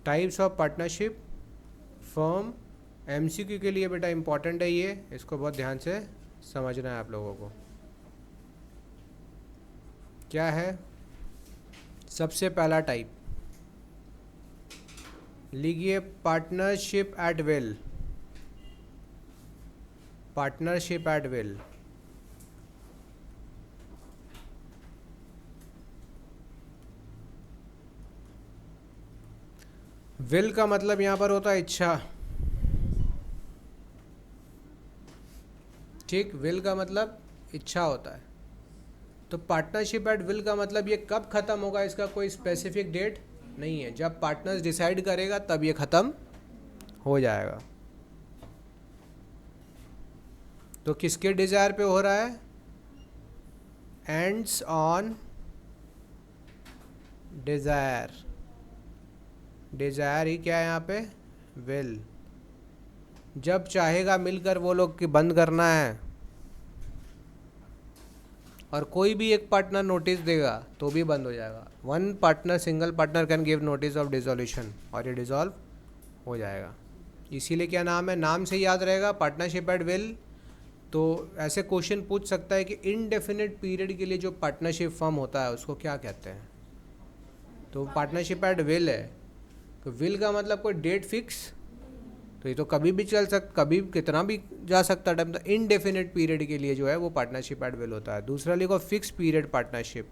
Types of partnership firm MCQ के लिए बेटा इम्पॉर्टेंट है ये, इसको बहुत ध्यान से समझना है आप लोगों को। क्या है सबसे पहला टाइप, लिखिए partnership at will. Partnership at will, will का मतलब यहाँ पर होता है इच्छा। ठीक, विल का मतलब इच्छा होता है। तो पार्टनरशिप एट विल का मतलब ये कब ख़त्म होगा, इसका कोई स्पेसिफिक डेट नहीं है। जब पार्टनर्स डिसाइड करेगा तब ये ख़त्म हो जाएगा। तो किसके डिज़ायर पे हो रहा है, एंड्स ऑन डिज़ायर। डिज़ायर ही क्या है यहाँ पे, विल। जब चाहेगा मिलकर वो लोग की बंद करना है, और कोई भी एक पार्टनर नोटिस देगा तो भी बंद हो जाएगा। One partner, single partner can give notice of dissolution, और ये डिसॉल्व हो जाएगा। इसीलिए क्या नाम है, नाम से याद रहेगा, पार्टनरशिप एट विल। तो ऐसे क्वेश्चन पूछ सकता है कि इनडेफिनिट पीरियड के लिए जो पार्टनरशिप फर्म होता है उसको क्या कहते हैं। तो पार्टनरशिप एट विल है, तो विल का मतलब कोई डेट फिक्स, तो ये तो कभी भी चल कभी कितना भी जा सकता टाइम। तो इनडेफिनिट पीरियड के लिए जो है वो पार्टनरशिप एट विल होता है। दूसरा लिखो fix period partnership.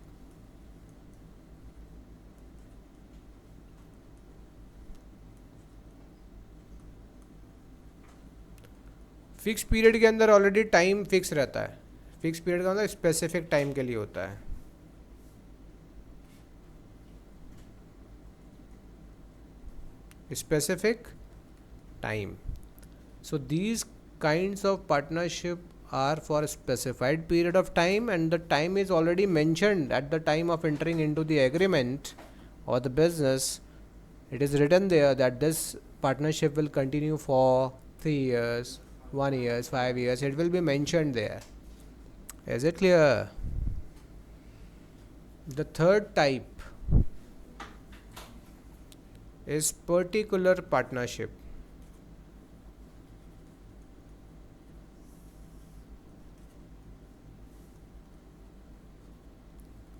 Fix period के अंदर ऑलरेडी टाइम फिक्स रहता है। फिक्स पीरियड का मतलब स्पेसिफिक टाइम के लिए होता है। Specific time. So these kinds of partnership are for a specified period of time, and the time is already mentioned at the time of entering into the agreement or the business. It is written there that this partnership will continue for 3 years, 1 year, 5 years. It will be mentioned there. Is it clear? The third type is particular partnership.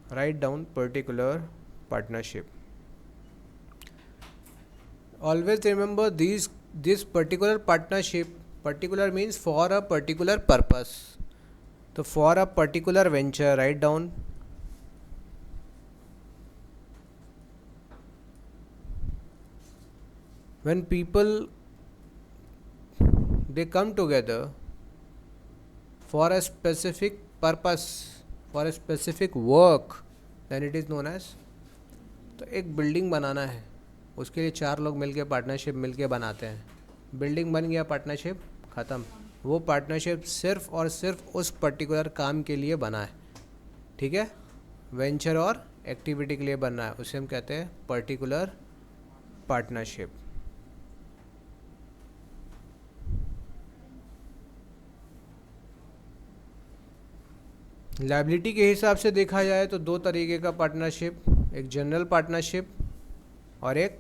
Write down particular partnership. Always remember this particular partnership, particular means for a particular purpose. So for a particular venture, write down. When people they come together for a specific purpose, for a specific work, then it is known as। तो एक building बनाना है, उसके लिए 4 लोग मिलके partnership मिलके बनाते हैं। बिल्डिंग बन गया, पार्टनरशिप ख़त्म। वो पार्टनरशिप सिर्फ और सिर्फ उस पर्टिकुलर काम के लिए बना है। ठीक है, वेंचर और एक्टिविटी के लिए बनना है, उसे हम कहते हैं पर्टिकुलर पार्टनरशिप। लायबिलिटी के हिसाब से देखा जाए तो दो तरीके का पार्टनरशिप, एक जनरल पार्टनरशिप और एक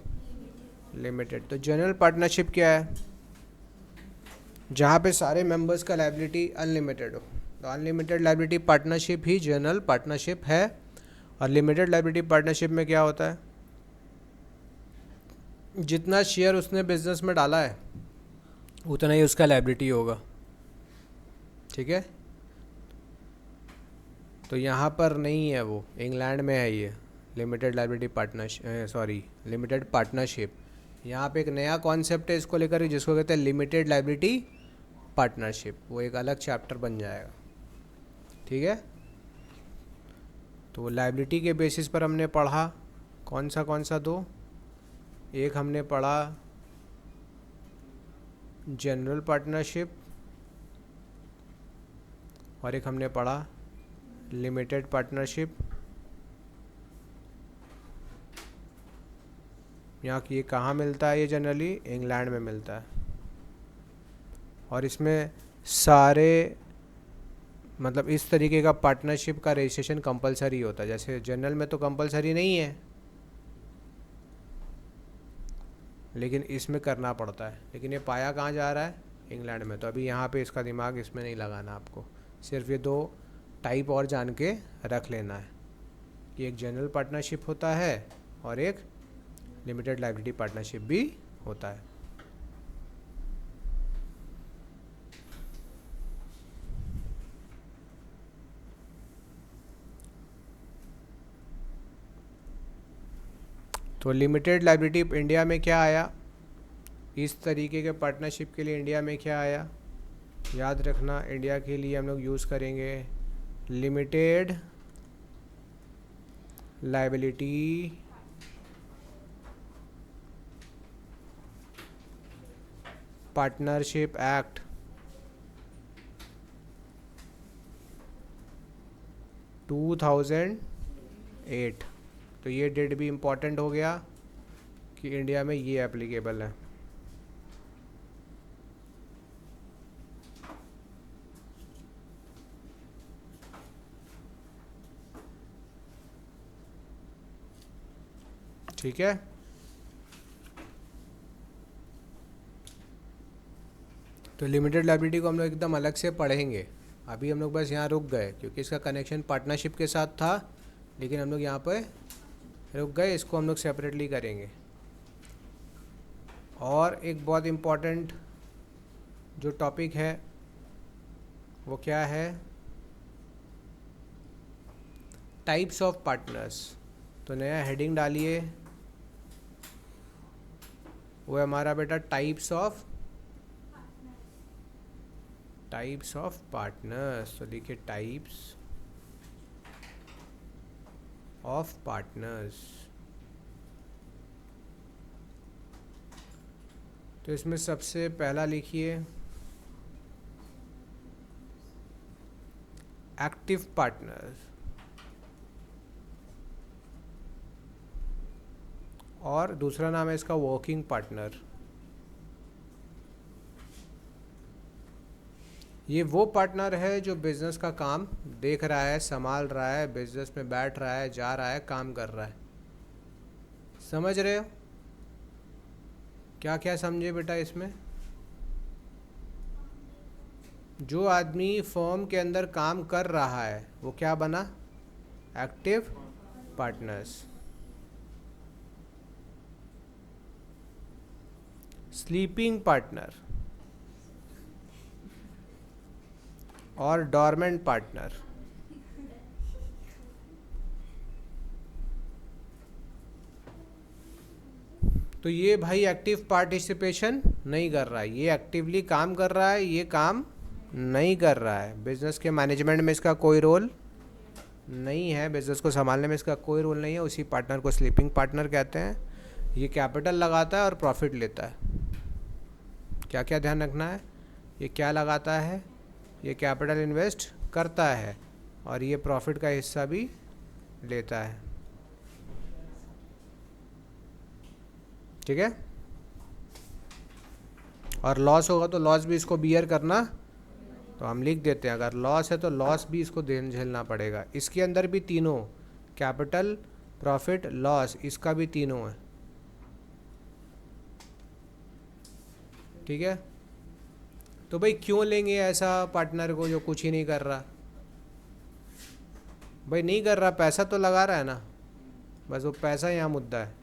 लिमिटेड। तो जनरल पार्टनरशिप क्या है? जहाँ पे सारे मेंबर्स का लायबिलिटी अनलिमिटेड हो। तो अनलिमिटेड लायबिलिटी पार्टनरशिप ही जनरल पार्टनरशिप है। और लिमिटेड लायबिलिटी पार्टनरशिप में क्या होता है, जितना शेयर उसने बिजनेस में डाला है उतना ही उसका लायबिलिटी होगा। ठीक है, तो यहाँ पर नहीं है, वो इंग्लैंड में है ये limited liability partnership, sorry limited partnership. यहाँ पे एक नया कॉन्सेप्ट है इसको लेकर जिसको कहते हैं लिमिटेड लायबिलिटी पार्टनरशिप। वो एक अलग चैप्टर बन जाएगा। ठीक है, तो लायबिलिटी के बेसिस पर हमने पढ़ा कौन सा दो, एक हमने पढ़ा जनरल पार्टनरशिप और एक हमने पढ़ा लिमिटेड पार्टनरशिप। यहाँ ये कहाँ मिलता है? ये जनरली इंग्लैंड में मिलता है। और इसमें सारे मतलब इस तरीके का पार्टनरशिप का रजिस्ट्रेशन कंपलसरी होता है। जैसे जनरल में तो कंपलसरी नहीं है, लेकिन इसमें करना पड़ता है। लेकिन ये पाया कहाँ जा रहा है? इंग्लैंड में। तो अभी यहाँ पे इसका दिमाग इसमें नहीं लगाना आपको, सिर्फ ये दो टाइप और जान के रख लेना है कि एक जनरल पार्टनरशिप होता है और एक लिमिटेड लायबिलिटी पार्टनरशिप भी होता है। तो लिमिटेड लायबिलिटी इंडिया में क्या आया, इस तरीके के पार्टनरशिप के लिए इंडिया में क्या आया, याद रखना। इंडिया के लिए हम लोग यूज़ करेंगे लिमिटेड लायबिलिटी पार्टनरशिप एक्ट 2008। तो ये डेट भी इम्पॉर्टेंट हो गया कि इंडिया में ये एप्लीकेबल है। ठीक है, तो लिमिटेड लायबिलिटी को हम लोग एकदम अलग से पढ़ेंगे। अभी हम लोग बस यहाँ रुक गए क्योंकि इसका कनेक्शन पार्टनरशिप के साथ था, लेकिन हम लोग यहाँ पर रुक गए। इसको हम लोग सेपरेटली करेंगे। और एक बहुत इम्पॉर्टेंट जो टॉपिक है वो क्या है, टाइप्स ऑफ पार्टनर्स। तो नया हेडिंग डालिए, वो है हमारा बेटा टाइप्स ऑफ पार्टनर्स। तो देखिए टाइप्स ऑफ पार्टनर्स। तो इसमें सबसे पहला लिखिए एक्टिव पार्टनर्स और दूसरा नाम है इसका वर्किंग पार्टनर। ये वो पार्टनर है जो बिजनेस का काम देख रहा है, संभाल रहा है, बिजनेस में बैठ रहा है, जा रहा है, काम कर रहा है। समझ रहे हो? क्या क्या समझे बेटा इसमें? जो आदमी फर्म के अंदर काम कर रहा है वो क्या बना? Active partners. स्लीपिंग पार्टनर और डॉर्मेंट पार्टनर। तो ये भाई एक्टिव पार्टिसिपेशन नहीं कर रहा है, ये एक्टिवली काम कर रहा है, ये काम नहीं कर रहा है। बिजनेस के मैनेजमेंट में इसका कोई रोल नहीं है, बिजनेस को संभालने में इसका कोई रोल नहीं है। उसी पार्टनर को स्लीपिंग पार्टनर कहते हैं। ये कैपिटल लगाता है और प्रॉफिट लेता है। क्या क्या ध्यान रखना है, ये क्या लगाता है, ये कैपिटल इन्वेस्ट करता है और ये प्रॉफिट का हिस्सा भी लेता है। ठीक है, और लॉस होगा तो लॉस भी इसको बियर करना तो हम लिख देते हैं अगर लॉस है तो लॉस भी इसको झेलना पड़ेगा। इसके अंदर भी तीनों, कैपिटल, प्रॉफिट, लॉस, इसका भी तीनों है। ठीक है, तो भाई क्यों लेंगे ऐसा पार्टनर को जो कुछ ही नहीं कर रहा? भाई नहीं कर रहा, पैसा तो लगा रहा है ना, बस वो पैसा यहाँ मुद्दा है।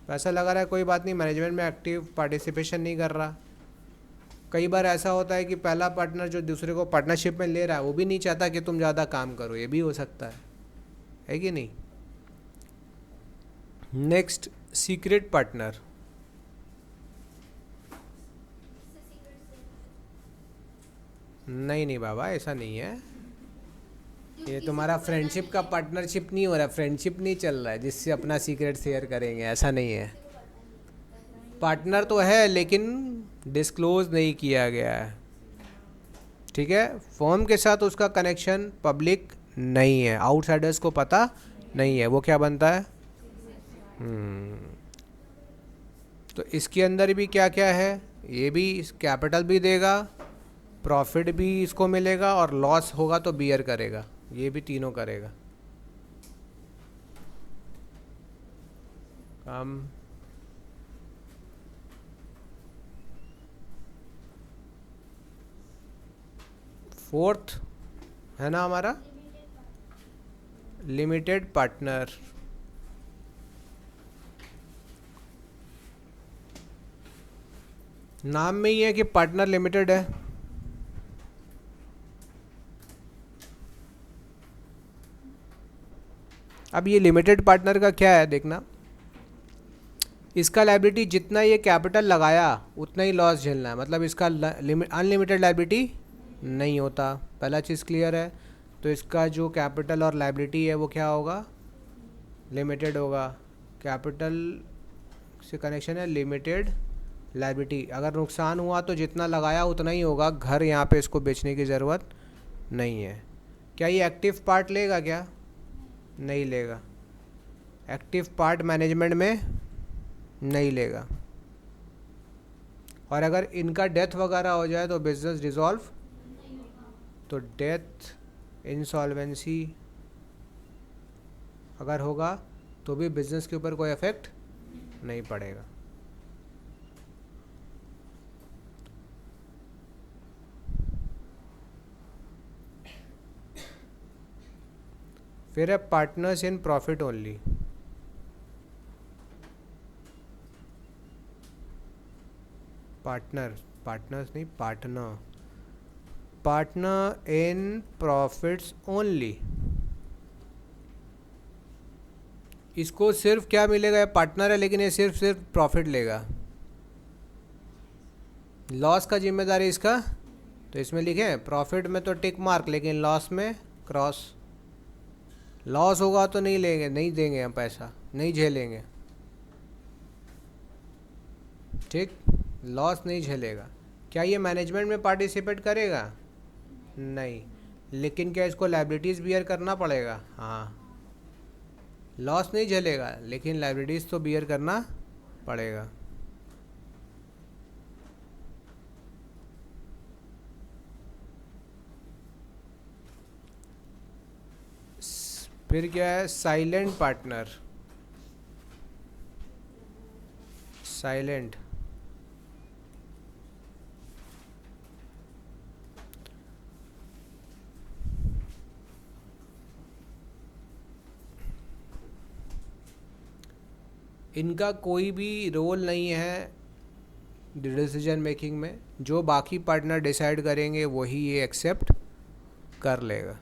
पैसा लगा रहा है कोई बात नहीं, मैनेजमेंट में एक्टिव पार्टिसिपेशन नहीं कर रहा। कई बार ऐसा होता है कि पहला पार्टनर जो दूसरे को पार्टनरशिप में ले रहा है वो भी नहीं चाहता कि तुम ज़्यादा काम करो, ये भी हो सकता है कि नहीं? Next, secret partner. नहीं नहीं बाबा, ऐसा नहीं है। ये तुम्हारा फ्रेंडशिप का पार्टनरशिप नहीं हो रहा, फ्रेंडशिप नहीं चल रहा है जिससे अपना सीक्रेट शेयर करेंगे, ऐसा नहीं है। पार्टनर तो है लेकिन डिस्क्लोज नहीं किया गया है। ठीक है, फर्म के साथ उसका कनेक्शन पब्लिक नहीं है, आउटसाइडर्स को पता नहीं है। वो क्या बनता है? तो इसके अंदर भी क्या क्या है? ये भी कैपिटल भी देगा, प्रॉफिट भी इसको मिलेगा, और लॉस होगा तो बियर करेगा, ये भी तीनों करेगा काम। फोर्थ है ना हमारा, लिमिटेड पार्टनर। नाम में ही है कि पार्टनर लिमिटेड है। अब ये लिमिटेड पार्टनर का क्या है देखना, इसका लायबिलिटी जितना ये कैपिटल लगाया उतना ही लॉस झेलना है, मतलब इसका अनलिमिटेड लायबिलिटी नहीं होता। पहला चीज़ क्लियर है। तो इसका जो कैपिटल और लायबिलिटी है वो क्या होगा? लिमिटेड होगा। कैपिटल से कनेक्शन है, लिमिटेड लायबिलिटी। अगर नुकसान हुआ तो जितना लगाया उतना ही होगा, घर यहाँ पे इसको बेचने की ज़रूरत नहीं है। क्या ये एक्टिव पार्ट लेगा क्या? नहीं लेगा। एक्टिव पार्ट मैनेजमेंट में नहीं लेगा। और अगर इनका डेथ वगैरह हो जाए तो बिजनेस डिसॉल्व, तो डेथ, इंसॉल्वेंसी अगर होगा तो भी बिजनेस के ऊपर कोई इफेक्ट नहीं पड़ेगा। फिर है partners in profit only. Partners नहीं, पार्टनर इन प्रॉफिट्स ओनली। इसको सिर्फ क्या मिलेगा? पार्टनर है लेकिन ये सिर्फ प्रॉफिट लेगा, लॉस का जिम्मेदारी इसका। तो इसमें लिखे प्रॉफिट में तो टिक मार्क, लेकिन लॉस में क्रॉस। लॉस होगा तो नहीं लेंगे, नहीं देंगे हम पैसा, नहीं झेलेंगे। ठीक, लॉस नहीं झेलेगा। क्या ये मैनेजमेंट में पार्टिसिपेट करेगा? नहीं। लेकिन क्या इसको लायबिलिटीज़ बियर करना पड़ेगा? हाँ। लॉस नहीं झेलेगा लेकिन लायबिलिटीज़ तो बियर करना पड़ेगा। फिर क्या है? Silent partner. साइलेंट, इनका कोई भी रोल नहीं है डिसीजन मेकिंग में। जो बाकी पार्टनर डिसाइड करेंगे वही ये एक्सेप्ट कर लेगा।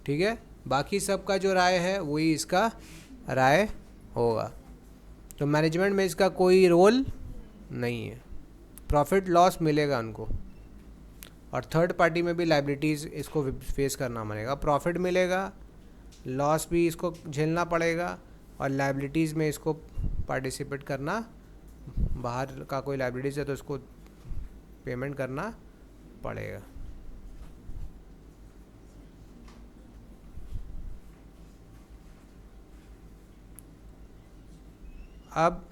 ठीक है, बाकी सबका जो राय है वही इसका राय होगा। तो मैनेजमेंट में इसका कोई रोल नहीं है। प्रॉफिट लॉस मिलेगा उनको, और थर्ड पार्टी में भी लायबिलिटीज़ इसको फेस करना पड़ेगा। प्रॉफिट मिलेगा, लॉस भी इसको झेलना पड़ेगा, और लायबिलिटीज़ में इसको पार्टिसिपेट करना, बाहर का कोई लायबिलिटीज़ है तो इसको पेमेंट करना पड़ेगा। अब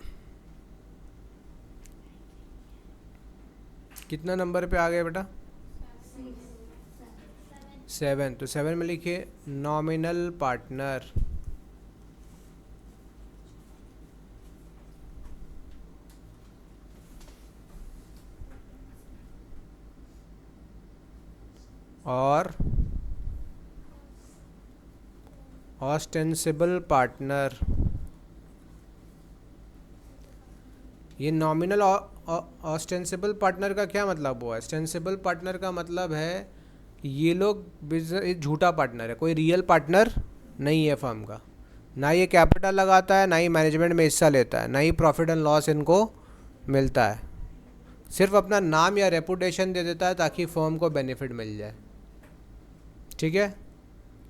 कितना नंबर पे आ गए बेटा? 7, तो 7 में लिखिए नॉमिनल पार्टनर। और ऑस्टेंसिबल पार्टनर। ये नॉमिनल ऑस्टेंसिबल पार्टनर का क्या मतलब हुआ? ऑस्टेंसिबल पार्टनर का मतलब है कि ये लोग बिजनेस झूठा पार्टनर है, कोई रियल पार्टनर नहीं है फर्म का। ना ये कैपिटल लगाता है, ना ही मैनेजमेंट में हिस्सा लेता है, ना ही प्रॉफिट एंड लॉस इनको मिलता है। सिर्फ अपना नाम या रेपुटेशन दे देता है ताकि फर्म को बेनिफिट मिल जाए। ठीक है,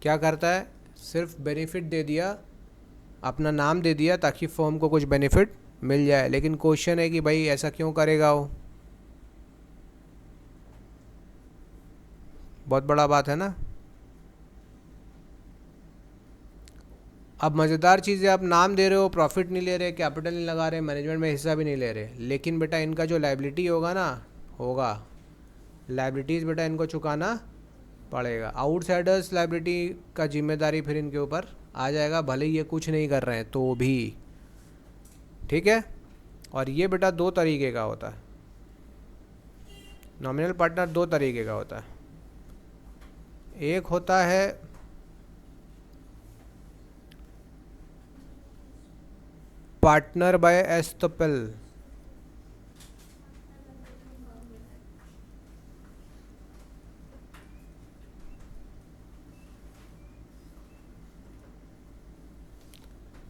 क्या करता है? सिर्फ बेनिफिट दे दिया, अपना नाम दे दिया ताकि फर्म को कुछ बेनिफिट मिल जाए। लेकिन क्वेश्चन है कि भाई ऐसा क्यों करेगा वो? बहुत बड़ा बात है ना। अब मज़ेदार चीज़ है, आप नाम दे रहे हो, प्रॉफिट नहीं ले रहे, कैपिटल नहीं लगा रहे, मैनेजमेंट में हिस्सा भी नहीं ले रहे, लेकिन बेटा इनका जो लायबिलिटी होगा ना, होगा लायबिलिटीज़ बेटा इनको चुकाना पड़ेगा। आउटसाइडर्स लायबिलिटी का जिम्मेदारी फिर इनके ऊपर आ जाएगा, भले ही ये कुछ नहीं कर रहे हैं तो भी। ठीक है, और ये बेटा 2 तरीके का होता है। नॉमिनल पार्टनर 2 तरीके का होता है। एक होता है पार्टनर बाय एस्तोपेल।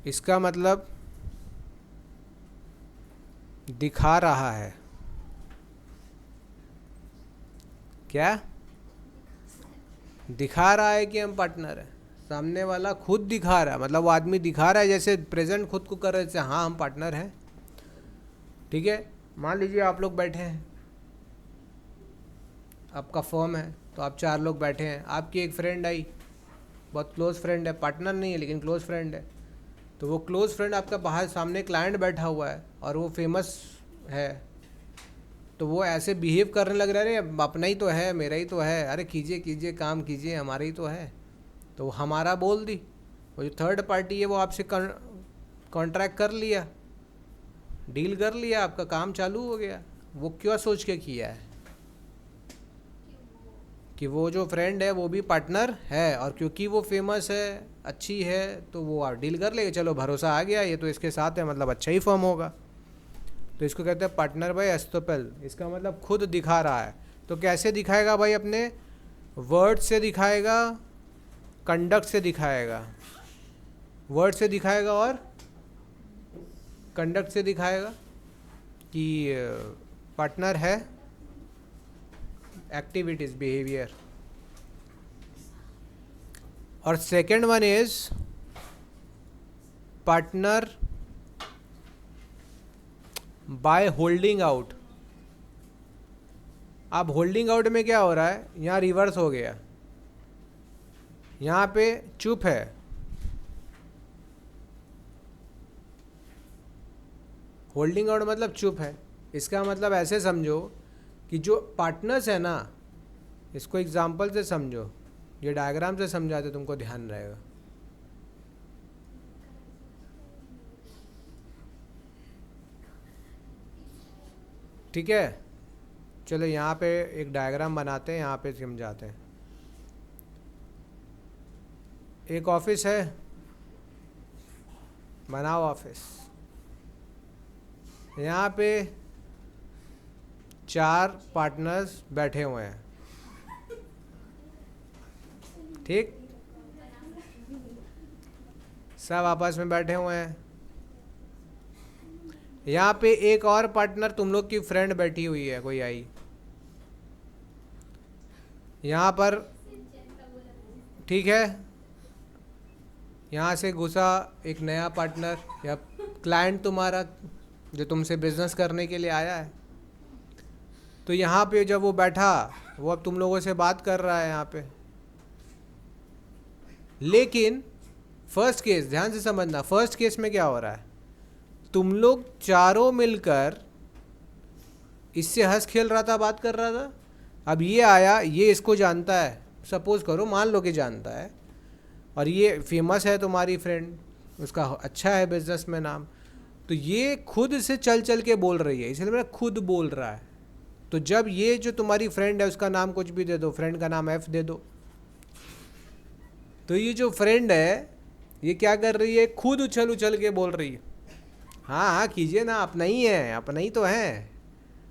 इसका मतलब दिखा रहा है, क्या दिखा रहा है कि हम पार्टनर हैं। सामने वाला खुद दिखा रहा है, मतलब वो आदमी दिखा रहा है, जैसे प्रेजेंट खुद को कर रहे थे, हाँ हम पार्टनर हैं। ठीक है, मान लीजिए आप लोग बैठे हैं, आपका फर्म है, तो आप 4 लोग बैठे हैं। आपकी एक फ्रेंड आई, बहुत क्लोज फ्रेंड है, पार्टनर नहीं है लेकिन क्लोज फ्रेंड है। तो वो क्लोज फ्रेंड आपका बाहर सामने क्लाइंट बैठा हुआ है और वो फेमस है, तो वो ऐसे बिहेव करने लग रहा है, अरे अपना ही तो है, मेरा ही तो है, अरे कीजिए कीजिए काम कीजिए, हमारा ही तो है। तो वो हमारा बोल दी, वो जो थर्ड पार्टी है वो आपसे कॉन्ट्रैक्ट कर लिया, डील कर लिया, आपका काम चालू हो गया। वो क्यों सोच के किया है कि वो जो फ्रेंड है वो भी पार्टनर है, और क्योंकि वो फेमस है, अच्छी है, तो वो आप डील कर लेगा, चलो भरोसा आ गया, ये तो इसके साथ है, मतलब अच्छा ही फर्म होगा। तो इसको कहते हैं पार्टनर बाय एस्तोपेल। इसका मतलब खुद दिखा रहा है। तो कैसे दिखाएगा भाई? अपने वर्ड से दिखाएगा, कंडक्ट से दिखाएगा। वर्ड से दिखाएगा और कंडक्ट से दिखाएगा कि पार्टनर है, एक्टिविटीज, बिहेवियर। और second one is partner by holding out. अब होल्डिंग आउट में क्या हो रहा है? यहाँ रिवर्स हो गया, यहाँ पे चुप है, होल्डिंग आउट मतलब चुप है। इसका मतलब ऐसे समझो कि जो पार्टनर्स है ना, इसको एग्जांपल से समझो, ये डायग्राम से समझाते तुमको ध्यान रहेगा। ठीक है, चलो यहाँ पे एक डायग्राम बनाते हैं, यहाँ पे समझाते हैं। एक ऑफिस है, बनाओ ऑफिस। यहाँ पे 4 पार्टनर्स बैठे हुए हैं, ठीक, सब आपस में बैठे हुए हैं। यहाँ पे एक और पार्टनर, तुम लोग की फ्रेंड बैठी हुई है, कोई आई यहाँ पर, ठीक है। यहाँ से घुसा एक नया पार्टनर या क्लाइंट तुम्हारा, जो तुमसे बिजनेस करने के लिए आया है। तो यहाँ पे जब वो बैठा, वो अब तुम लोगों से बात कर रहा है यहाँ पे। लेकिन फर्स्ट केस, ध्यान से समझना, फर्स्ट केस में क्या हो रहा है? तुम लोग चारों मिलकर, इससे हंस खेल रहा था, बात कर रहा था। अब ये आया, ये इसको जानता है, सपोज करो, मान लो कि जानता है, और ये फेमस है तुम्हारी फ्रेंड, उसका अच्छा है बिजनेस में नाम, तो ये खुद से चल चल के बोल रही है, इसलिए मेरा खुद बोल रहा है। तो जब ये जो तुम्हारी फ्रेंड है उसका नाम कुछ भी दे दो, फ्रेंड का नाम एफ दे दो, तो ये जो फ्रेंड है ये क्या कर रही है, खुद उछल उछल के बोल रही है, हाँ हाँ कीजिए ना, अपना ही है, अपना ही तो है।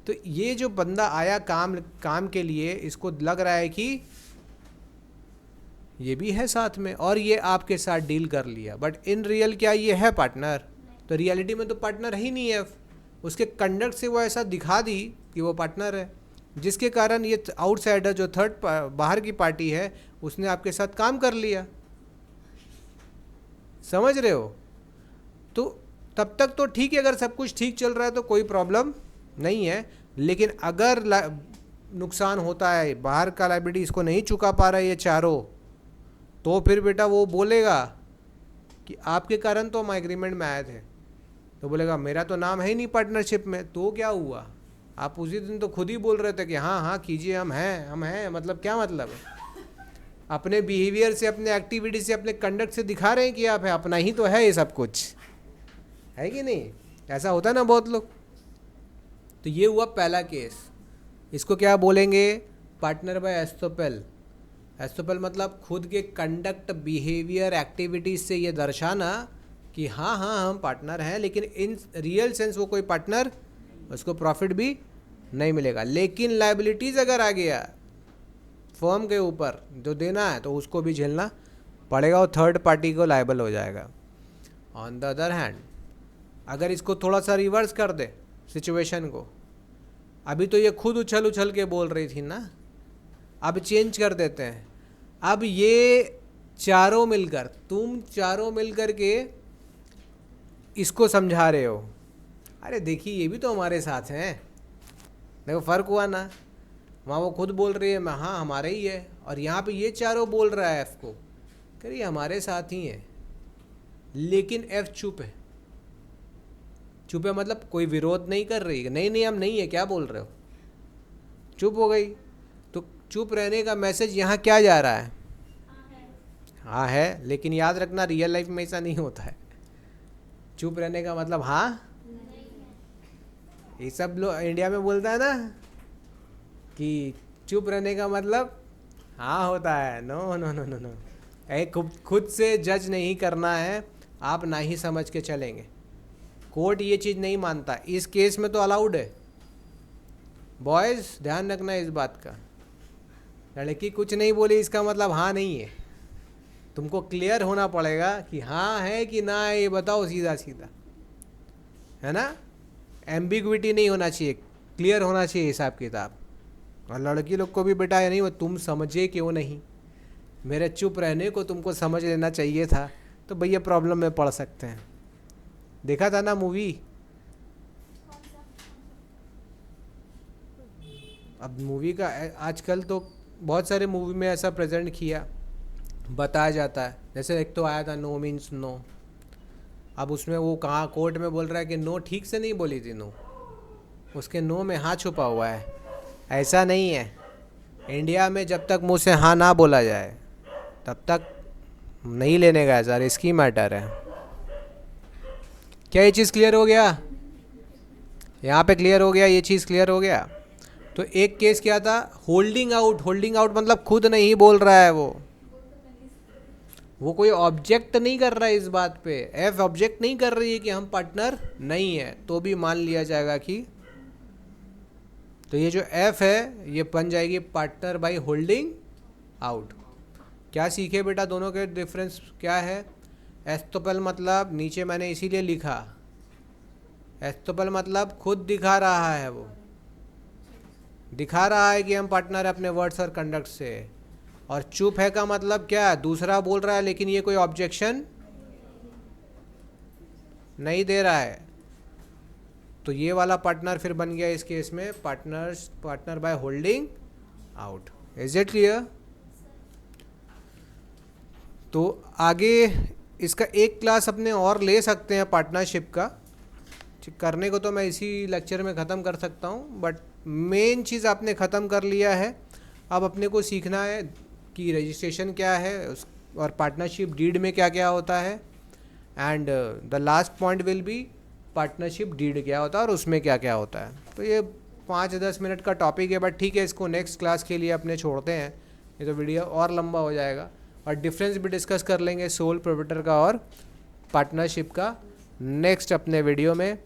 तो ये जो बंदा आया काम के लिए, इसको लग रहा है कि ये भी है साथ में और ये आपके साथ डील कर लिया, बट इन रियल क्या ये है पार्टनर? तो रियलिटी में तो पार्टनर ही नहीं है। उसके कंडक्ट से वो ऐसा दिखा दी कि वो पार्टनर है, जिसके कारण ये आउटसाइडर जो थर्ड बाहर की पार्टी है उसने आपके साथ काम कर लिया। समझ रहे हो? तो तब तक तो ठीक है, अगर सब कुछ ठीक चल रहा है तो कोई प्रॉब्लम नहीं है, लेकिन अगर नुकसान होता है, बाहर का लायबिलिटी इसको नहीं चुका पा रहा है ये चारों, तो फिर बेटा वो बोलेगा कि आपके कारण तो हम एग्रीमेंट में आए थे, तो बोलेगा मेरा तो नाम है ही नहीं पार्टनरशिप में, तो क्या हुआ? आप उसी दिन तो खुद ही बोल रहे थे कि हाँ हाँ कीजिए, हम हैं, मतलब क्या मतलब है? अपने बिहेवियर से, अपने एक्टिविटी से, अपने कंडक्ट से दिखा रहे हैं कि आप है, अपना ही तो है ये सब कुछ, है कि नहीं? ऐसा होता है ना बहुत लोग। तो ये हुआ पहला केस, इसको क्या बोलेंगे? Partner by एस्थोपेल। एस्थोपेल मतलब खुद के कंडक्ट, बिहेवियर, एक्टिविटीज से ये दर्शाना कि हाँ हाँ हम पार्टनर हैं, लेकिन इन रियल सेंस वो कोई पार्टनर, उसको प्रॉफिट भी नहीं मिलेगा। लेकिन लायबिलिटीज़ अगर आ गया फर्म के ऊपर जो देना है, तो उसको भी झेलना पड़ेगा, और थर्ड पार्टी को लायबल हो जाएगा। ऑन द अदर हैंड, अगर इसको थोड़ा सा रिवर्स कर दे सिचुएशन को, अभी तो ये खुद उछल उछल के बोल रही थी ना, अब चेंज कर देते हैं। अब ये चारों मिलकर, तुम चारों मिलकर के इसको समझा रहे हो, अरे देखिए ये भी तो हमारे साथ हैं, देखो फ़र्क हुआ ना, वहाँ वो खुद बोल रही है मैं हाँ हमारे ही है, और यहाँ पे ये चारों बोल रहा है एफ़ को, करिए हमारे साथ ही है, लेकिन एफ़ चुप है। चुप है मतलब कोई विरोध नहीं कर रही, नहीं नहीं हम नहीं है, क्या बोल रहे हो, चुप हो गई। तो चुप रहने का मैसेज यहाँ क्या जा रहा है? हाँ है, लेकिन याद रखना रियल लाइफ में ऐसा नहीं होता है। चुप रहने का मतलब हाँ, ये सब लोग इंडिया में बोलता है ना कि चुप रहने का मतलब हाँ होता है। No no no no no, खुद से जज नहीं करना है, आप ना ही समझ के चलेंगे। कोर्ट ये चीज़ नहीं मानता, इस केस में तो अलाउड है। बॉयज़ ध्यान रखना इस बात का, लड़की कुछ नहीं बोली इसका मतलब हाँ नहीं है, तुमको क्लियर होना पड़ेगा कि हाँ है कि ना है, ये बताओ सीधा सीधा, है ना? एम्बिग्विटी नहीं होना चाहिए, क्लियर होना चाहिए हिसाब किताब। और लड़की लोग को भी बेटा ये नहीं, वो तुम समझे क्यों नहीं, मेरे चुप रहने को तुमको समझ लेना चाहिए था, तो भैया प्रॉब्लम में पड़ सकते हैं। देखा था ना मूवी? अब मूवी का आजकल तो बहुत सारे मूवी में ऐसा प्रेजेंट किया, बताया जाता है। जैसे एक तो आया था नो मीन्स नो, अब उसमें वो कहाँ कोर्ट में बोल रहा है कि नो ठीक से नहीं बोली थी, नो, उसके नो में हाँ छुपा हुआ है। ऐसा नहीं है, इंडिया में जब तक मुँह से हाँ ना बोला जाए तब तक नहीं लेने का, ऐसा रिस्की मैटर है। क्या ये चीज़ क्लियर हो गया? यहाँ पे क्लियर हो गया, ये चीज़ क्लियर हो गया। तो एक केस क्या था, होल्डिंग आउट। होल्डिंग आउट मतलब खुद नहीं बोल रहा है, वो कोई ऑब्जेक्ट नहीं कर रहा है इस बात पे, एफ ऑब्जेक्ट नहीं कर रही है कि हम पार्टनर नहीं है, तो भी मान लिया जाएगा कि, तो ये जो एफ है ये बन जाएगी पार्टनर बाय होल्डिंग आउट। क्या सीखे बेटा, दोनों के डिफरेंस क्या है? एस्थोपेल मतलब नीचे मैंने इसीलिए लिखा, एस्थोपेल मतलब खुद दिखा रहा है, वो दिखा रहा है कि हम पार्टनर है अपने वर्ड्स और कंडक्ट से। और चुप है का मतलब क्या है, दूसरा बोल रहा है लेकिन ये कोई ऑब्जेक्शन नहीं दे रहा है, तो ये वाला पार्टनर फिर बन गया इस केस में partner by holding out. Is it clear? तो आगे इसका एक क्लास अपने और ले सकते हैं पार्टनरशिप का, करने को तो मैं इसी लेक्चर में ख़त्म कर सकता हूँ, बट मेन चीज़ आपने ख़त्म कर लिया है अब अपने को सीखना है कि रजिस्ट्रेशन क्या है और पार्टनरशिप डीड में क्या क्या होता है, and the last point will be partnership deed क्या होता है और उसमें क्या क्या होता है। तो ये 5-10 मिनट का टॉपिक है, बट ठीक है, इसको नेक्स्ट क्लास के लिए अपने छोड़ते हैं, ये तो वीडियो और लंबा हो जाएगा। और डिफरेंस भी डिस्कस कर लेंगे सोल प्रोप्राइटर का और पार्टनरशिप का नेक्स्ट अपने वीडियो में।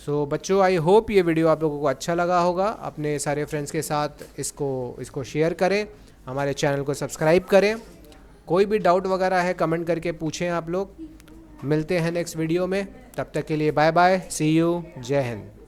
सो बच्चों, आई होप ये वीडियो आप लोगों को अच्छा लगा होगा। अपने सारे फ्रेंड्स के साथ इसको शेयर करें, हमारे चैनल को सब्सक्राइब करें। कोई भी डाउट वगैरह है कमेंट करके पूछें आप लोग। मिलते हैं नेक्स्ट वीडियो में, तब तक के लिए बाय बाय, सी यू, जय हिंद।